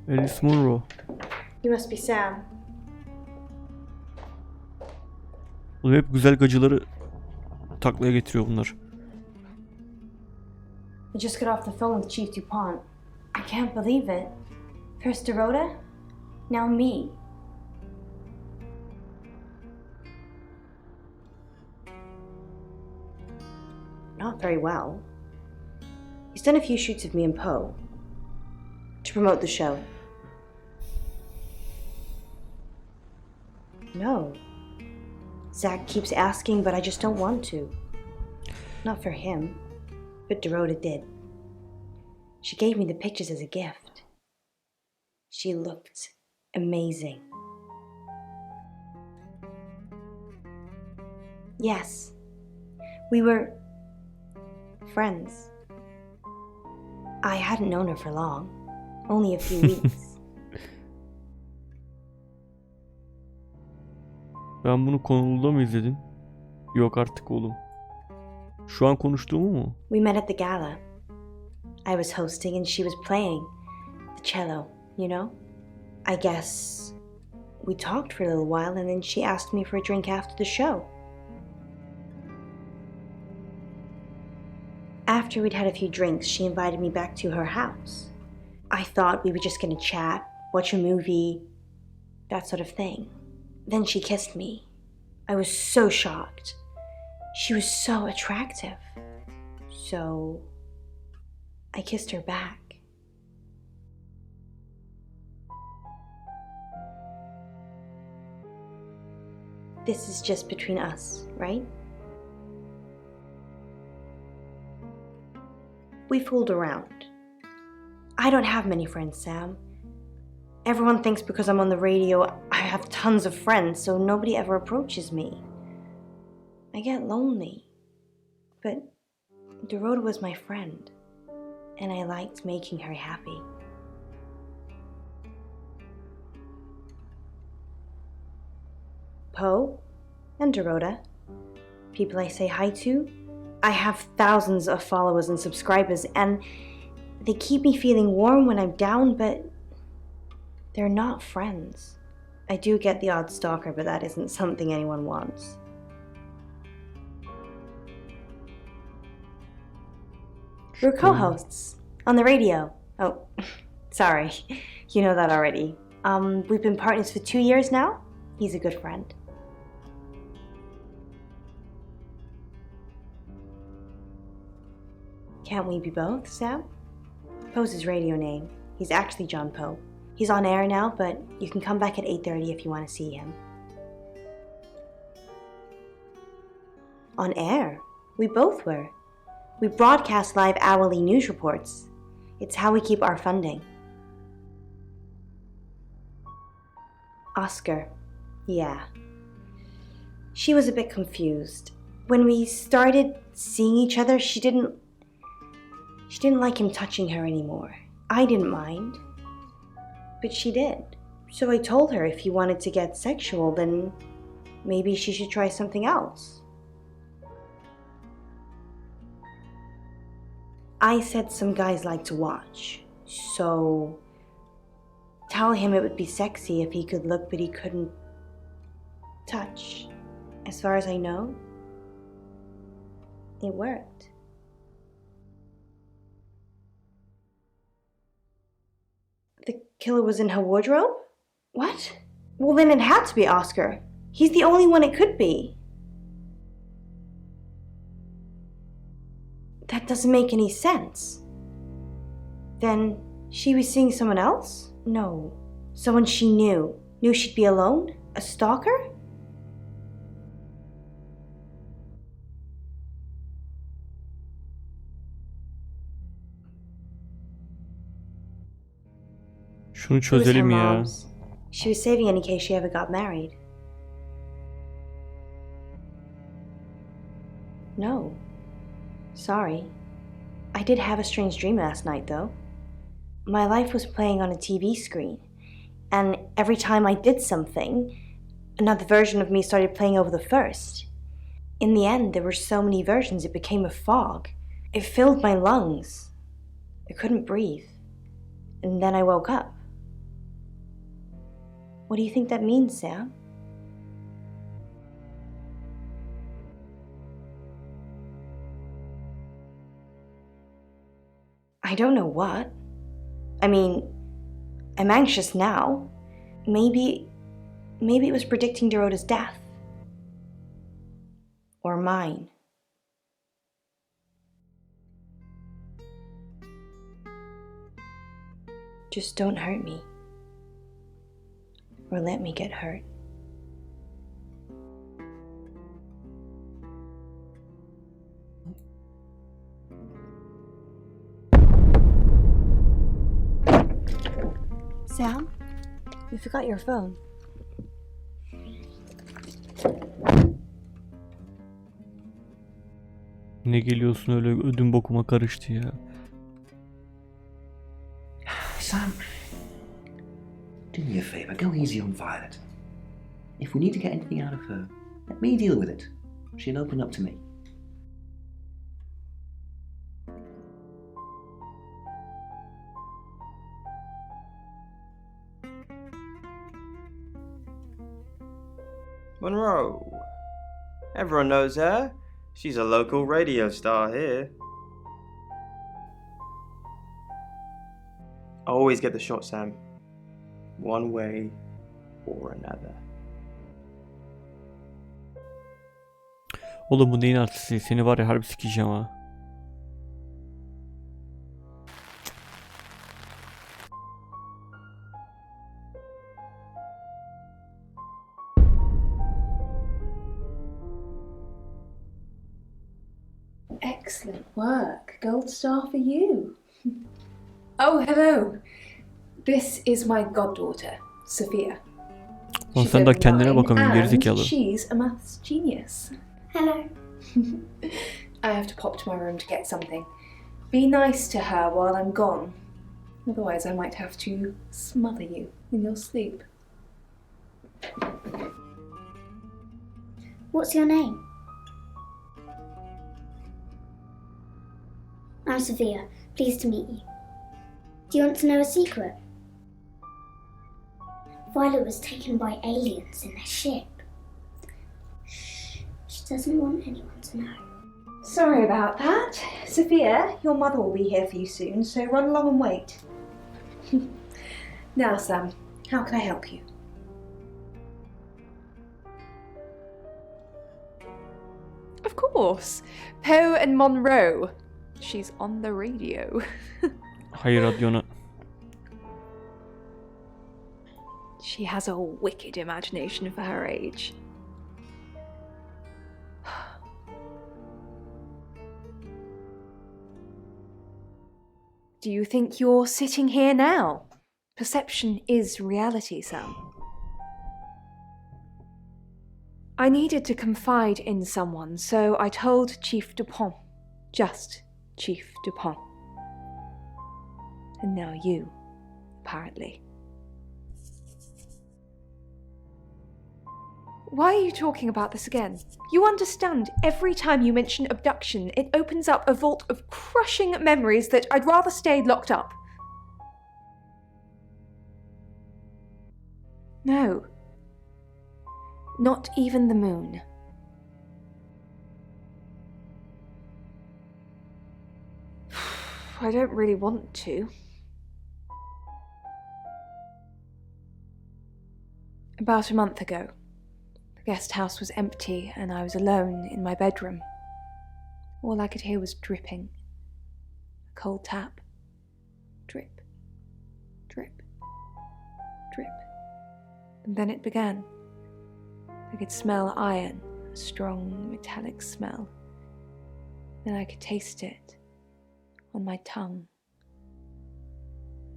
Alice Monroe. You must be Sam. Oğlum hep güzel gacıları taklaya getiriyor bunlar. I just got off the phone with Chief DuPont. I can't believe it. First Dorota, now me. Not very well. He's done a few shoots of me and Poe to promote the show. No. Zach keeps asking, but I just don't want to. Not for him, but Dorota did. She gave me the pictures as a gift. She looked amazing. Yes, we were friends. I hadn't known her for long, only a few weeks. Ben bunu konuluda mı izledim? Yok artık oğlum. Şu an konuştuğumu mu? We met at the gala. I was hosting and she was playing the cello, you know? I guess we talked for a little while and then she asked me for a drink after the show. After we'd had a few drinks, she invited me back to her house. I thought we were just gonna chat, watch a movie, that sort of thing. Then she kissed me. I was so shocked. She was so attractive. So I kissed her back. This is just between us, right? We fooled around. I don't have many friends, Sam. Everyone thinks because I'm on the radio, I have tons of friends, so nobody ever approaches me. I get lonely. But Dorota was my friend, and I liked making her happy. Poe and Dorota, people I say hi to. I have thousands of followers and subscribers, and They keep me feeling warm when I'm down, but they're not friends. I do get the odd stalker, but that isn't something anyone wants. We're co-hosts on the radio. Oh, sorry. You know that already. We've been partners for 2 years now. He's a good friend. Can't we be both, Sam? Poe's his radio name. He's actually John Poe. He's on air now, but you can come back at 8:30 if you want to see him. On air? We both were. We broadcast live hourly news reports. It's how we keep our funding. Oscar. Yeah. She was a bit confused. When we started seeing each other, she didn't like him touching her anymore. I didn't mind. But she did. So I told her if he wanted to get sexual, then maybe she should try something else. I said some guys like to watch, so tell him it would be sexy if he could look but he couldn't touch. As far as I know, it worked. The killer was in her wardrobe? What? Well, then it had to be Oscar. He's the only one it could be. That doesn't make any sense. Then she was seeing someone else? No. Someone she knew. Knew she'd be alone? A stalker? Şunu It was her çözelim ya. mom's. She was saving in case she ever got married. No. Sorry. I did have a strange dream last night, though. My life was playing on a TV screen, and every time I did something, another version of me started playing over the first. In the end, there were so many versions it became a fog. It filled my lungs. I couldn't breathe. And then I woke up. What do you think that means, Sam? I don't know what. I mean, I'm anxious now. Maybe it was predicting Dorota's death. Or mine. Just don't hurt me. Or let me get hurt. Sam, you forgot your phone. Ne geliyorsun öyle ödüm bokuma karıştı ya. Sam, do me a favour, go easy on Violet. If we need to get anything out of her, let me deal with it. She'll open up to me. Monroe. Everyone knows her. She's a local radio star here. I always get the shot, Sam. One way or another. Oğlum bu neyin artisti? Seni var ya harbi sikeceğim ha. Excellent work. Gold star for you. Oh, hello. This is my goddaughter, Sophia. Lan sen de kendine bakamıyorsun gerizekalı. She's a maths genius. Hello. I have to pop to my room to get something. Be nice to her while I'm gone. Otherwise I might have to smother you in your sleep. What's your name? I'm Sophia. Pleased to meet you. Do you want to know a secret? Violet was taken by aliens in their ship. Shh, she doesn't want anyone to know. Sorry about that. Sophia, your mother will be here for you soon, so run along and wait. Now, Sam, how can I help you? Of course. Poe and Monroe. She's on the radio. Hayır radyonu. She has a wicked imagination for her age. Do you think you're sitting here now? Perception is reality, Sam. I needed to confide in someone, so I told Chief Dupont. Just Chief Dupont. And now you, apparently. Why are you talking about this again? You understand, every time you mention abduction, it opens up a vault of crushing memories that I'd rather stay locked up. No. Not even the moon. I don't really want to. About a month ago, the guest house was empty and I was alone in my bedroom. All I could hear was dripping. A cold tap. Drip. Drip. Drip. And then it began. I could smell iron, a strong metallic smell. Then I could taste it on my tongue.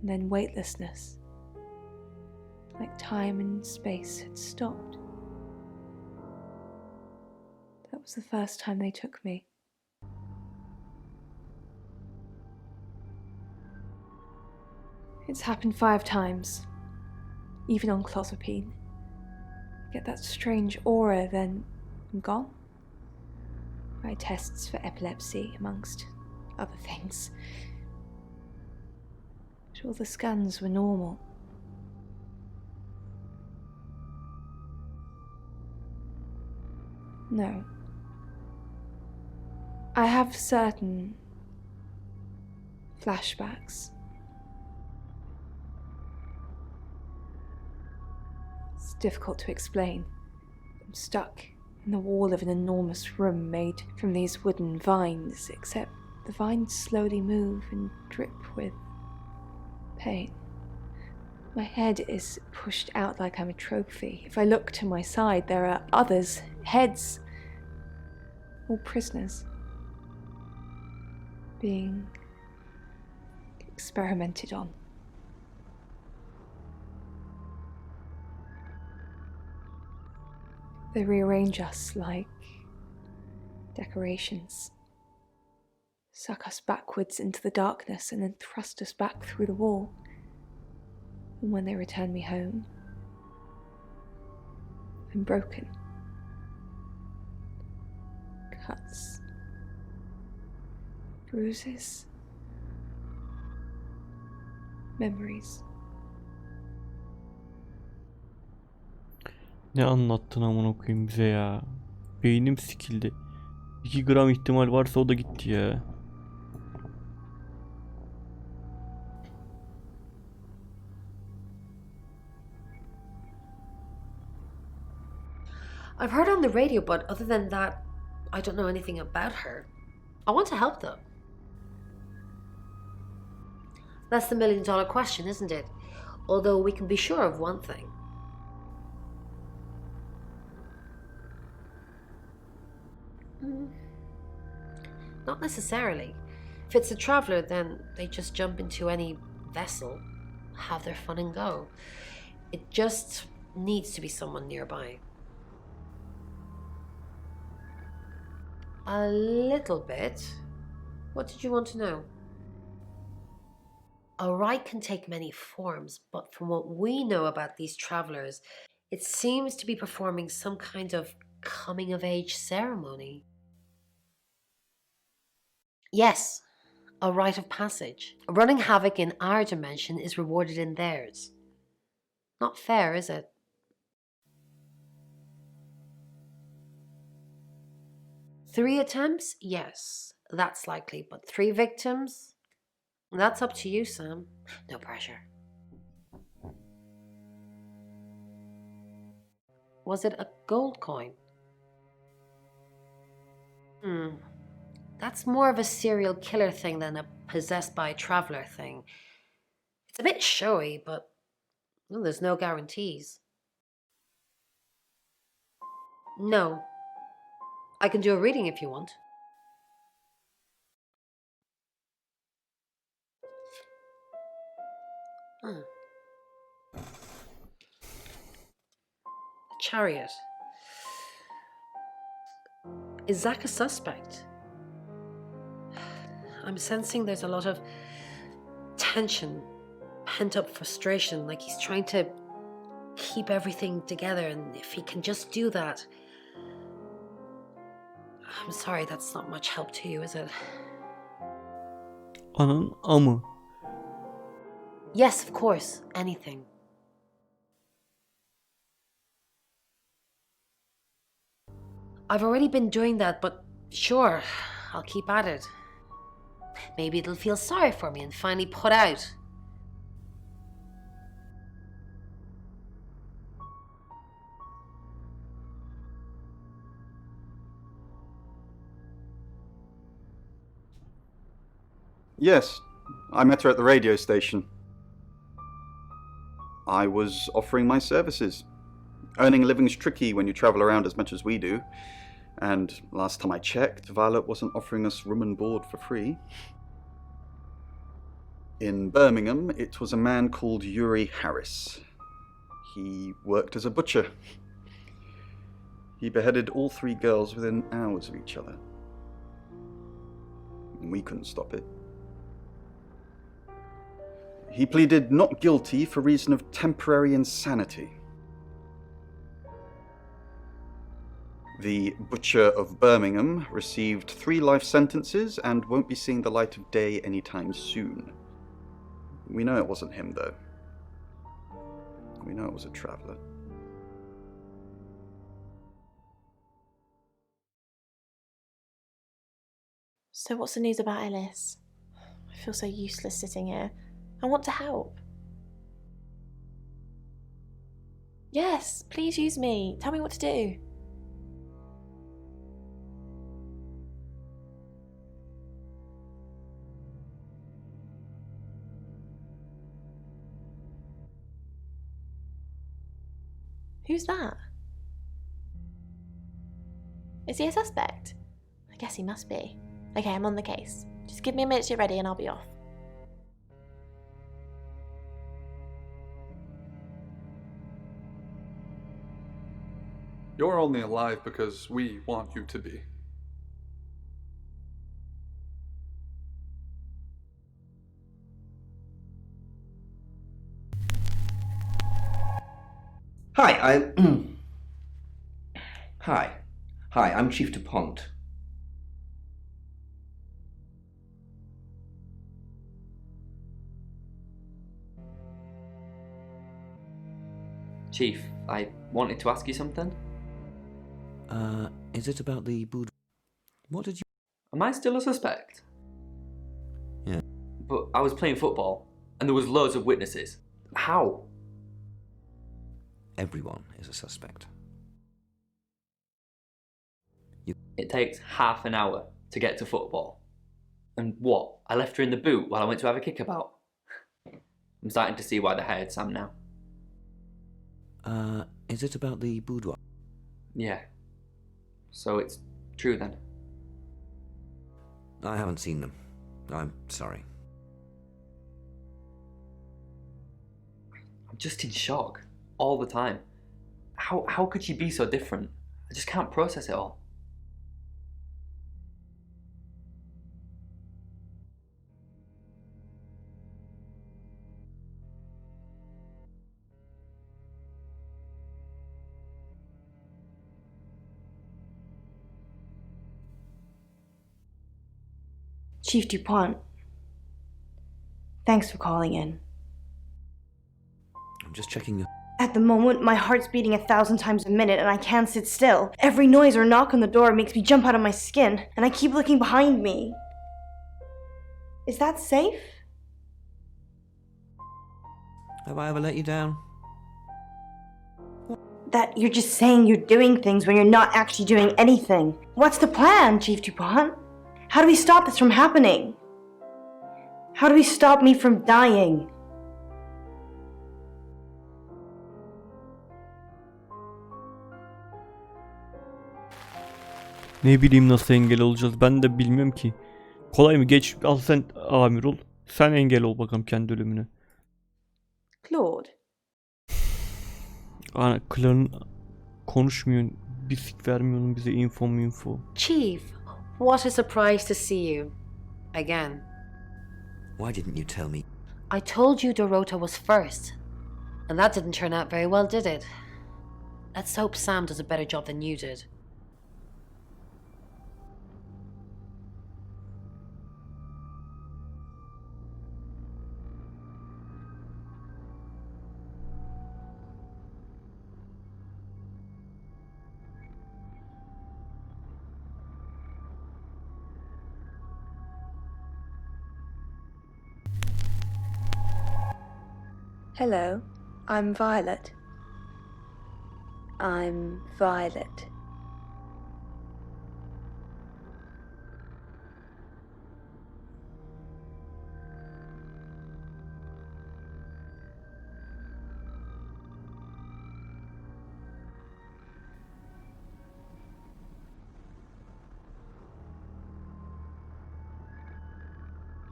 And then weightlessness, like time and space had stopped. That was the first time they took me. It's happened 5 times, even on clozapine. I get that strange aura, then I'm gone. I had tests for epilepsy, amongst other things. But all the scans were normal. No. I have certain flashbacks. It's difficult to explain. I'm stuck in the wall of an enormous room made from these wooden vines, except the vines slowly move and drip with pain. My head is pushed out like I'm a trophy. If I look to my side, there are others, heads, all prisoners, being experimented on. They rearrange us like decorations, suck us backwards into the darkness and then thrust us back through the wall. And when they return me home, I'm broken. Cuts, bruises, memories. Ne anlattın amına koyayım bize ya. Beynim sikildi. 2 gram ihtimal varsa o da gitti ya. I've heard on the radio, but other than that, I don't know anything about her. I want to help though. That's the $1 million question, isn't it? Although we can be sure of one thing. Not necessarily. If it's a traveler, then they just jump into any vessel, have their fun and go. It just needs to be someone nearby. A little bit. What did you want to know? A rite can take many forms, but from what we know about these travelers, it seems to be performing some kind of coming-of-age ceremony. Yes, a rite of passage. Running havoc in our dimension is rewarded in theirs. Not fair, is it? Three attempts? Yes, that's likely. But 3 victims? That's up to you, Sam. No pressure. Was it a gold coin? That's more of a serial killer thing than a possessed by a traveler thing. It's a bit showy, but well, there's no guarantees. No. I can do a reading if you want. A chariot. Is Zach a suspect? I'm sensing there's a lot of tension, pent-up frustration, like he's trying to keep everything together, and if he can just do that... I'm sorry, that's not much help to you, is it? Ananın amı. Yes, of course, anything. I've already been doing that, but sure, I'll keep at it. Maybe it'll feel sorry for me and finally put out. Yes, I met her at the radio station. I was offering my services. Earning a living's tricky when you travel around as much as we do. And last time I checked, Violet wasn't offering us room and board for free. In Birmingham, it was a man called Yuri Harris. He worked as a butcher. He beheaded all 3 girls within hours of each other. And we couldn't stop it. He pleaded not guilty for reason of temporary insanity. The Butcher of Birmingham received 3 life sentences and won't be seeing the light of day anytime soon. We know it wasn't him, though. We know it was a traveller. So what's the news about Ellis? I feel so useless sitting here. I want to help. Yes, please use me. Tell me what to do. Who's that? Is he a suspect? I guess he must be. Okay, I'm on the case. Just give me a minute to get ready and I'll be off. You're only alive because we want you to be. Hi, Hi, I'm Chief DuPont. Chief, I wanted to ask you something. Is it about the boudoir? What did you... Am I still a suspect? Yeah. But I was playing football, and there was loads of witnesses. How? Everyone is a suspect. It takes half an hour to get to football. And what? I left her in the boot while I went to have a kickabout? I'm starting to see why they hired Sam now. Is it about the boudoir? Yeah. So it's true then? I haven't seen them. I'm sorry. I'm just in shock. All the time. How could she be so different? I just can't process it all. Chief DuPont, Thanks for calling in. I'm just checking your... At the moment, my heart's beating 1,000 times a minute and I can't sit still. Every noise or knock on the door makes me jump out of my skin, and I keep looking behind me. Is that safe? Have I ever let you down? That you're just saying you're doing things when you're not actually doing anything. What's the plan, Chief Dupont? How do we stop this from happening? How do we stop me from dying? Ne bileyim nasıl engel olacağız, ben de bilmiyorum ki. Kolay mı? Geç, al sen amir ol. Sen engel ol bakalım kendi ölümüne. Claude. Ana klanın konuşmuyor, bir sik vermiyorsun bize info. Chief, what a surprise to see you. Again. Why didn't you tell me? I told you Dorota was first. And that didn't turn out very well, did it? Let's hope Sam does a better job than you did. Hello, I'm Violet. I'm Violet.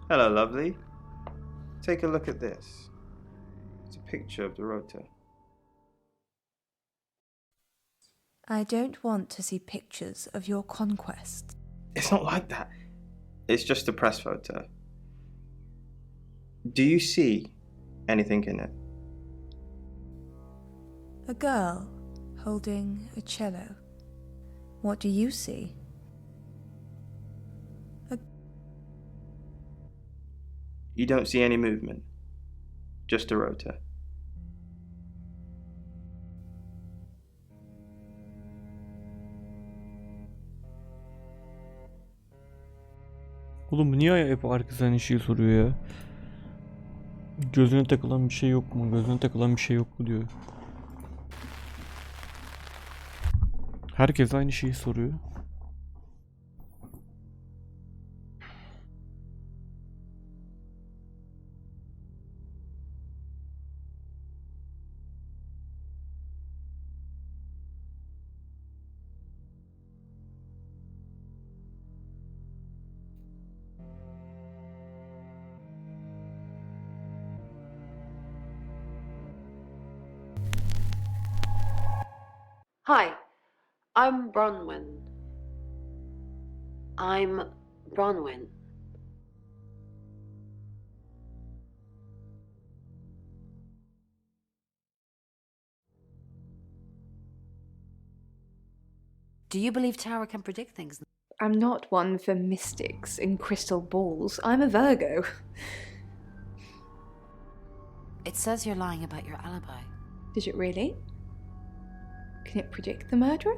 Hello, lovely. Take a look at this. It's a picture of Dorota. I don't want to see pictures of your conquest. It's not like that. It's just a press photo. Do you see anything in it? A girl holding a cello. What do you see? You don't see any movement. Just Dorota. Oğlum bu niye hep herkes aynı şeyi soruyor ya? Gözüne takılan bir şey yok mu? Gözüne takılan bir şey yok mu diyor. Herkes aynı şeyi soruyor. Hi, I'm Bronwyn. I'm Bronwyn. Do you believe Tara can predict things? I'm not one for mystics and crystal balls. I'm a Virgo. It says you're lying about your alibi. Did it really? Can it predict the murderer?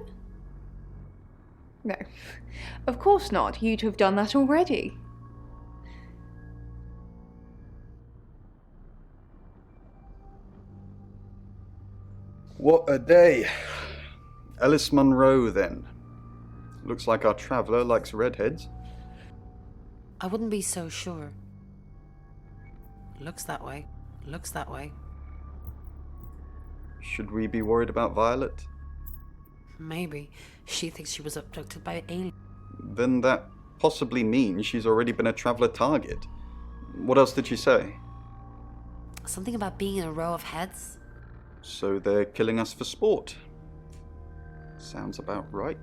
No. Of course not. You'd have done that already. What a day. Alice Munro, then. Looks like our traveller likes redheads. I wouldn't be so sure. Looks that way. Looks that way. Should we be worried about Violet? Maybe. She thinks she was abducted by aliens. Then that possibly means she's already been a traveller target. What else did she say? Something about being in a row of heads? So they're killing us for sport. Sounds about right.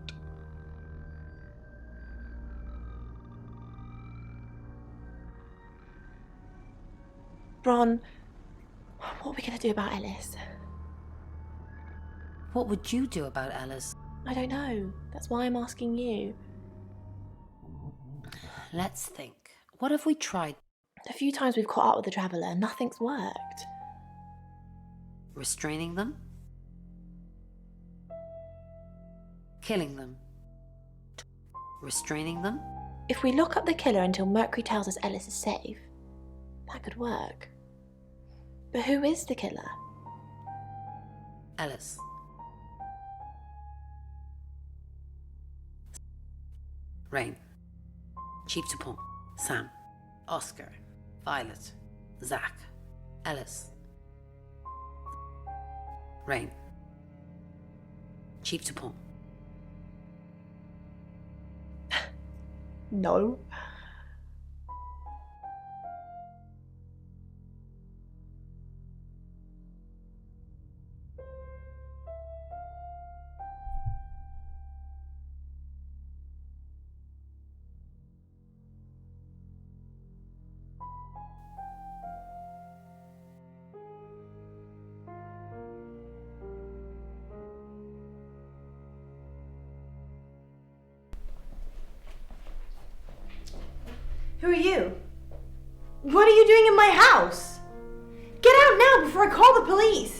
Bron, what are we going to do about Ellis? What would you do about Alice? I don't know. That's why I'm asking you. Let's think. What have we tried? The few times we've caught up with the Traveller, nothing's worked. Restraining them? Killing them? Restraining them? If we lock up the killer until Mercury tells us Ellis is safe, that could work. But who is the killer? Ellis. Rain. Chief Dupont. Sam. Oscar. Violet. Zach. Ellis. Rain. Chief Dupont. No. Who are you? What are you doing in my house? Get out now before I call the police!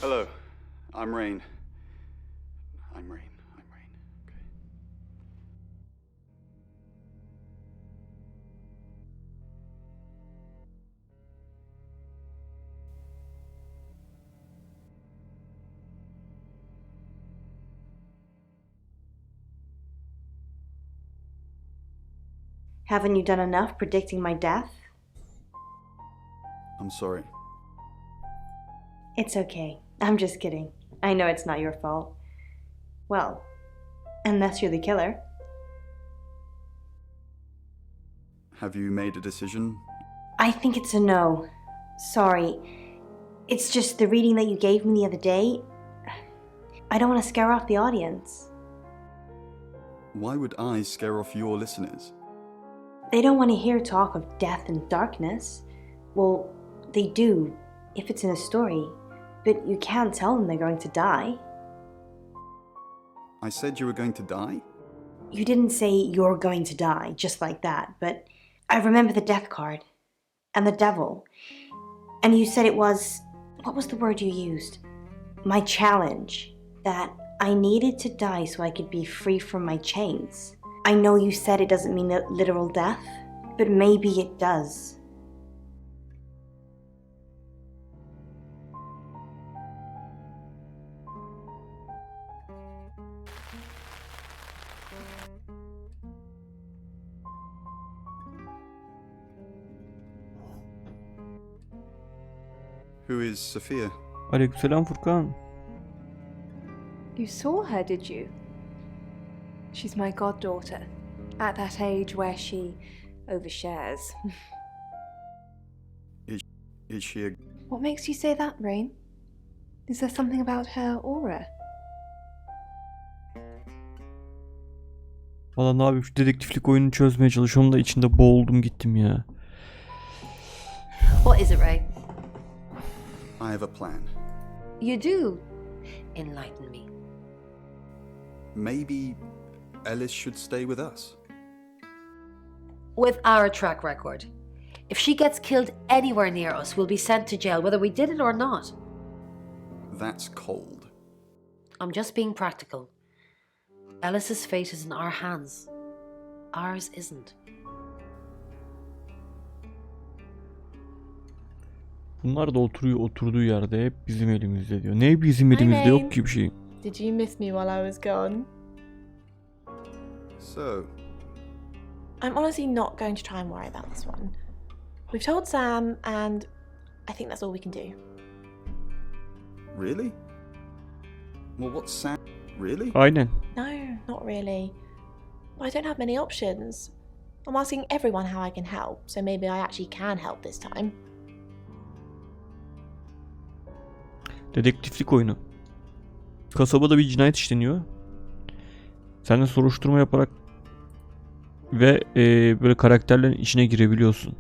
Hello, I'm Rain. I'm Rain. Okay. Haven't you done enough predicting my death? I'm sorry. It's okay. I'm just kidding. I know it's not your fault. Well, unless you're the killer. Have you made a decision? I think it's a no. Sorry. It's just the reading that you gave me the other day. I don't want to scare off the audience. Why would I scare off your listeners? They don't want to hear talk of death and darkness. Well, they do, if it's in a story. But you can't tell them they're going to die. I said you were going to die? You didn't say you're going to die, just like that, but I remember the death card. And the devil. And you said it was... what was the word you used? My challenge. That I needed to die so I could be free from my chains. I know you said it doesn't mean literal death, but maybe it does. Who is Sophia? Aleykümselam Furkan. You saw her, did you? She's my goddaughter, at that age where she overshares. Is she a... What makes you say that, Rain? Is there something about her aura? Valla ne yapayım, şu dedektiflik oyununu çözmeye çalışıyorum da içinde boğuldum gittim ya. What is it, Ray? I have a plan. You do? Enlighten me. Maybe Ellis should stay with us. With our track record. If she gets killed anywhere near us, we'll be sent to jail, whether we did it or not. That's cold. I'm just being practical. Ellis's fate is in our hands. Ours isn't. Bunlar da oturuyor oturduğu yerde hep bizim elimizde diyor. Ne bizim elimizde yok ki bir şey. Did you miss me while I was gone? So... I'm honestly not going to try and worry about this one. We've told Sam, and I think that's all we can do. Really? Well, what's Sam... Really? Aynen. No, not really. I don't have many options. I'm asking everyone how I can help, so maybe I actually can help this time. Dedektiflik oyunu. Kasabada bir cinayet işleniyor. Sen de soruşturma yaparak ve böyle karakterlerin içine girebiliyorsun.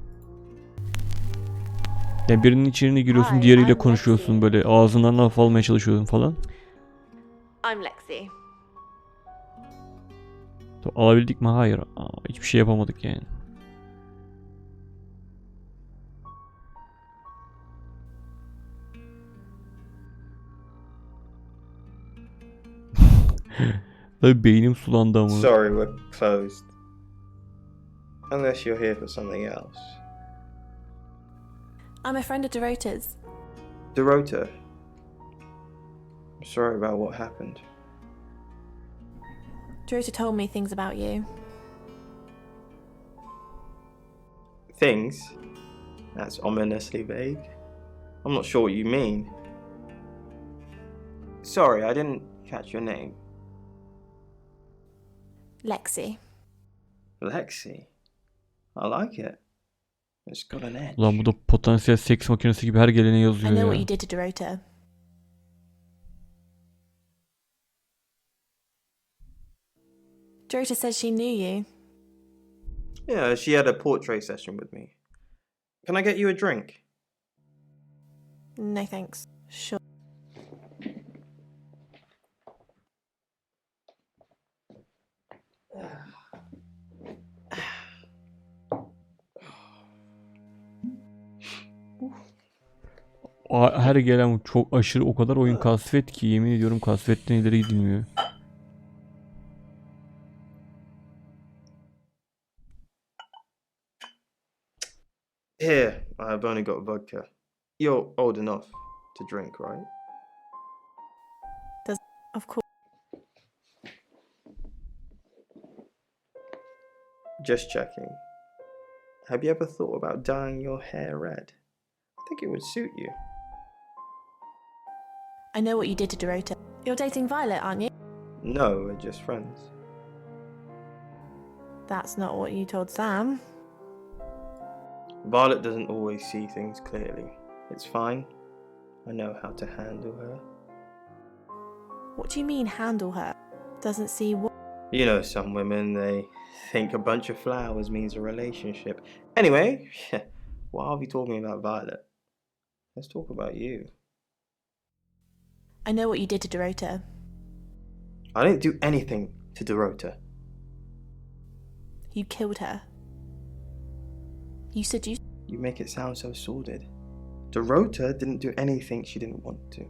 Yani birinin içine giriyorsun, diğeriyle konuşuyorsun, böyle ağzından laf almaya çalışıyorsun falan. I'm Lexi. Alabildik mi? Hayır. Hiçbir şey yapamadık yani. Tabii beynim sulandı ama. Sorry, we're closed. Unless you're here for something else. I'm a friend of Dorota's. Dorota. I'm sorry about what happened. Dorota told me things about you. Things? That's ominously vague. I'm not sure what you mean. Sorry, I didn't catch your name. Lexi. Lexi? I like it. It's got an edge. Ulan bu da potansiyel seks makinesi gibi her gelene I yazıyor know ya. what you did to Dorota. Dorota said she knew you. Yeah, she had a portrait session with me. Can I get you a drink? No thanks. Sure. Her gelen çok aşırı o kadar oyun kasvet ki yemin ediyorum kasvetten ileri gidilmiyor. Here, I've only got vodka. You're old enough to drink, right? Of course. Just checking. Have you ever thought about dyeing your hair red? I think it would suit you. I know what you did to Dorota. You're dating Violet, aren't you? No, we're just friends. That's not what you told Sam. Violet doesn't always see things clearly. It's fine. I know how to handle her. What do you mean, handle her? Doesn't see what? You know, some women, they think a bunch of flowers means a relationship. Anyway, why are we talking about Violet? Let's talk about you. I know what you did to Dorota. I didn't do anything to Dorota. You killed her. You seduced. You make it sound so sordid. Dorota didn't do anything she didn't want to.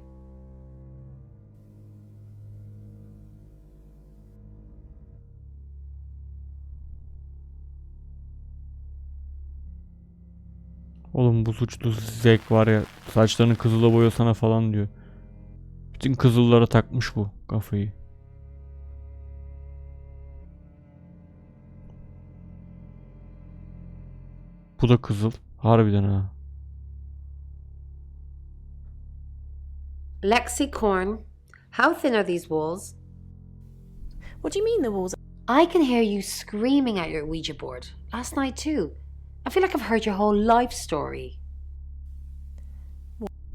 Oğlum bu suçlu zevk var ya, saçlarını kızıla boyasana falan diyor. Bütün kızıllara takmış bu kafayı. Bu da kızıl. Harbiden ha. Lexi Corn, how thin are these walls? What do you mean the walls? I can hear you screaming at your Ouija board. Last night too. I feel like I've heard your whole life story.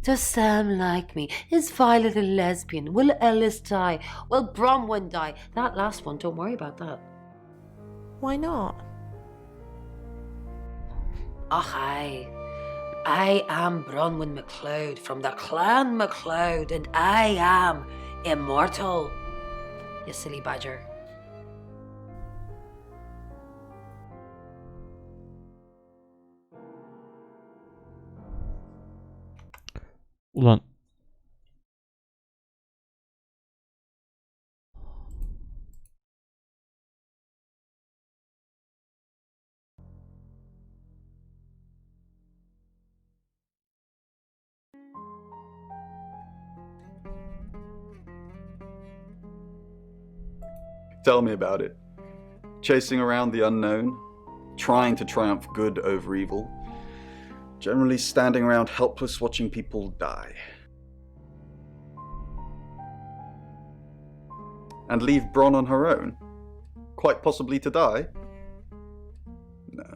Does Sam like me? Is Violet a lesbian? Will Ellis die? Will Bronwyn die? That last one, don't worry about that. Why not? Oh, I am Bronwyn MacLeod from the Clan MacLeod, and I am immortal. You silly badger. Ulan. Tell me about it. Chasing around the unknown, trying to triumph good over evil, generally standing around helpless watching people die. And leave Bronn on her own? Quite possibly to die? No.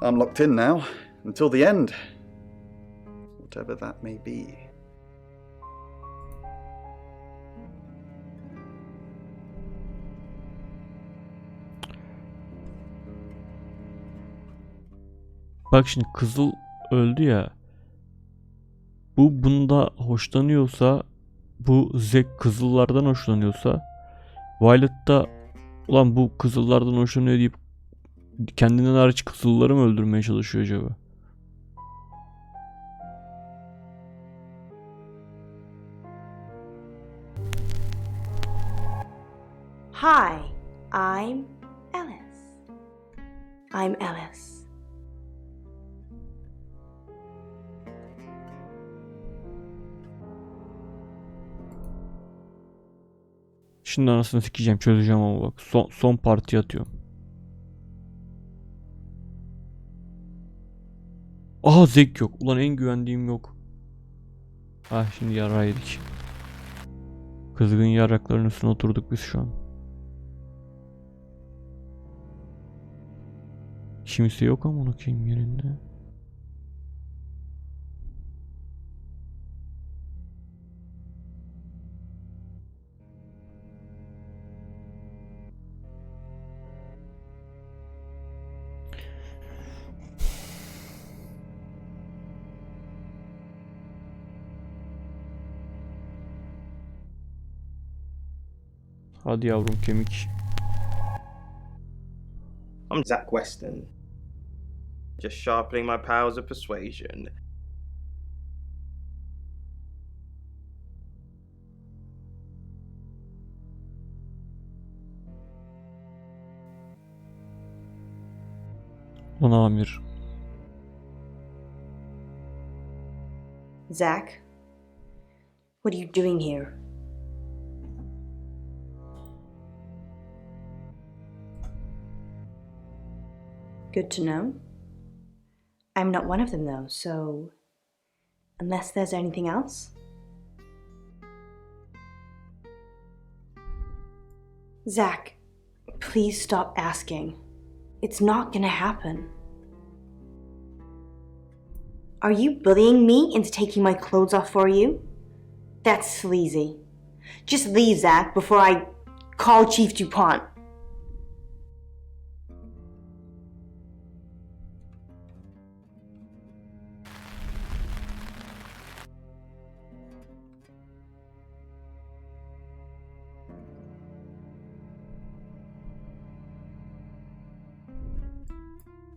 I'm locked in now, until the end. Whatever that may be. Bak şimdi Kızıl öldü ya. Bu bunda hoşlanıyorsa, bu Zack Kızıllardan hoşlanıyorsa, Violet da ulan bu Kızıllardan hoşlanıyor deyip kendinden hariç Kızılları mı öldürmeye çalışıyor acaba? Hi, I'm Alice. I'm Alice. Şimdi anasını sikeceğim, çözeceğim ama bak. Son parti atıyorum. Aha Zack yok. Ulan en güvendiğim yok. Ah şimdi yara yedik. Kızgın yarakların üstüne oturduk biz şu an. Kimse yok ama onu kim yerinde. Hadi yavrum kemik. I'm Zach Weston. Just sharpening my powers of persuasion. Lan amir. Zach, what are you doing here? Good to know. I'm not one of them though, so unless there's anything else? Zach, please stop asking. It's not gonna happen. Are you bullying me into taking my clothes off for you? That's sleazy. Just leave, Zach, before I call Chief DuPont.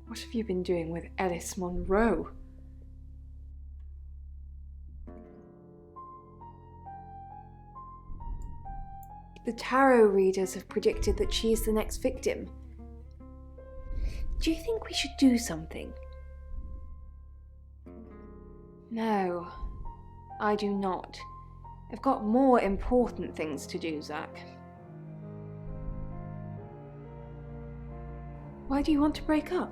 What have you been doing with Alice Monroe? The tarot readers have predicted that she is the next victim. Do you think we should do something? No, I do not. I've got more important things to do, Zach. Why do you want to break up?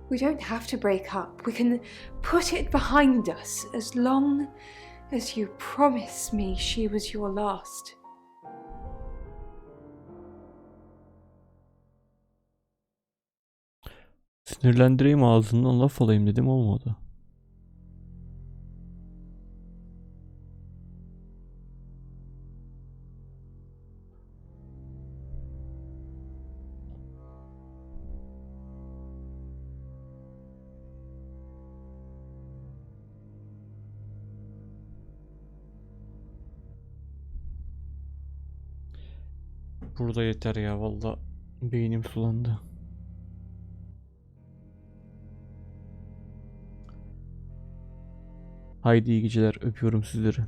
We don't have to break up. We can put it behind us as long as you promise me she was your last. Sinirlendireyim, ağzından laf alayım dedim, olmadı. Burada yeter ya, valla beynim sulandı. Haydi iyi geceler, öpüyorum sizleri.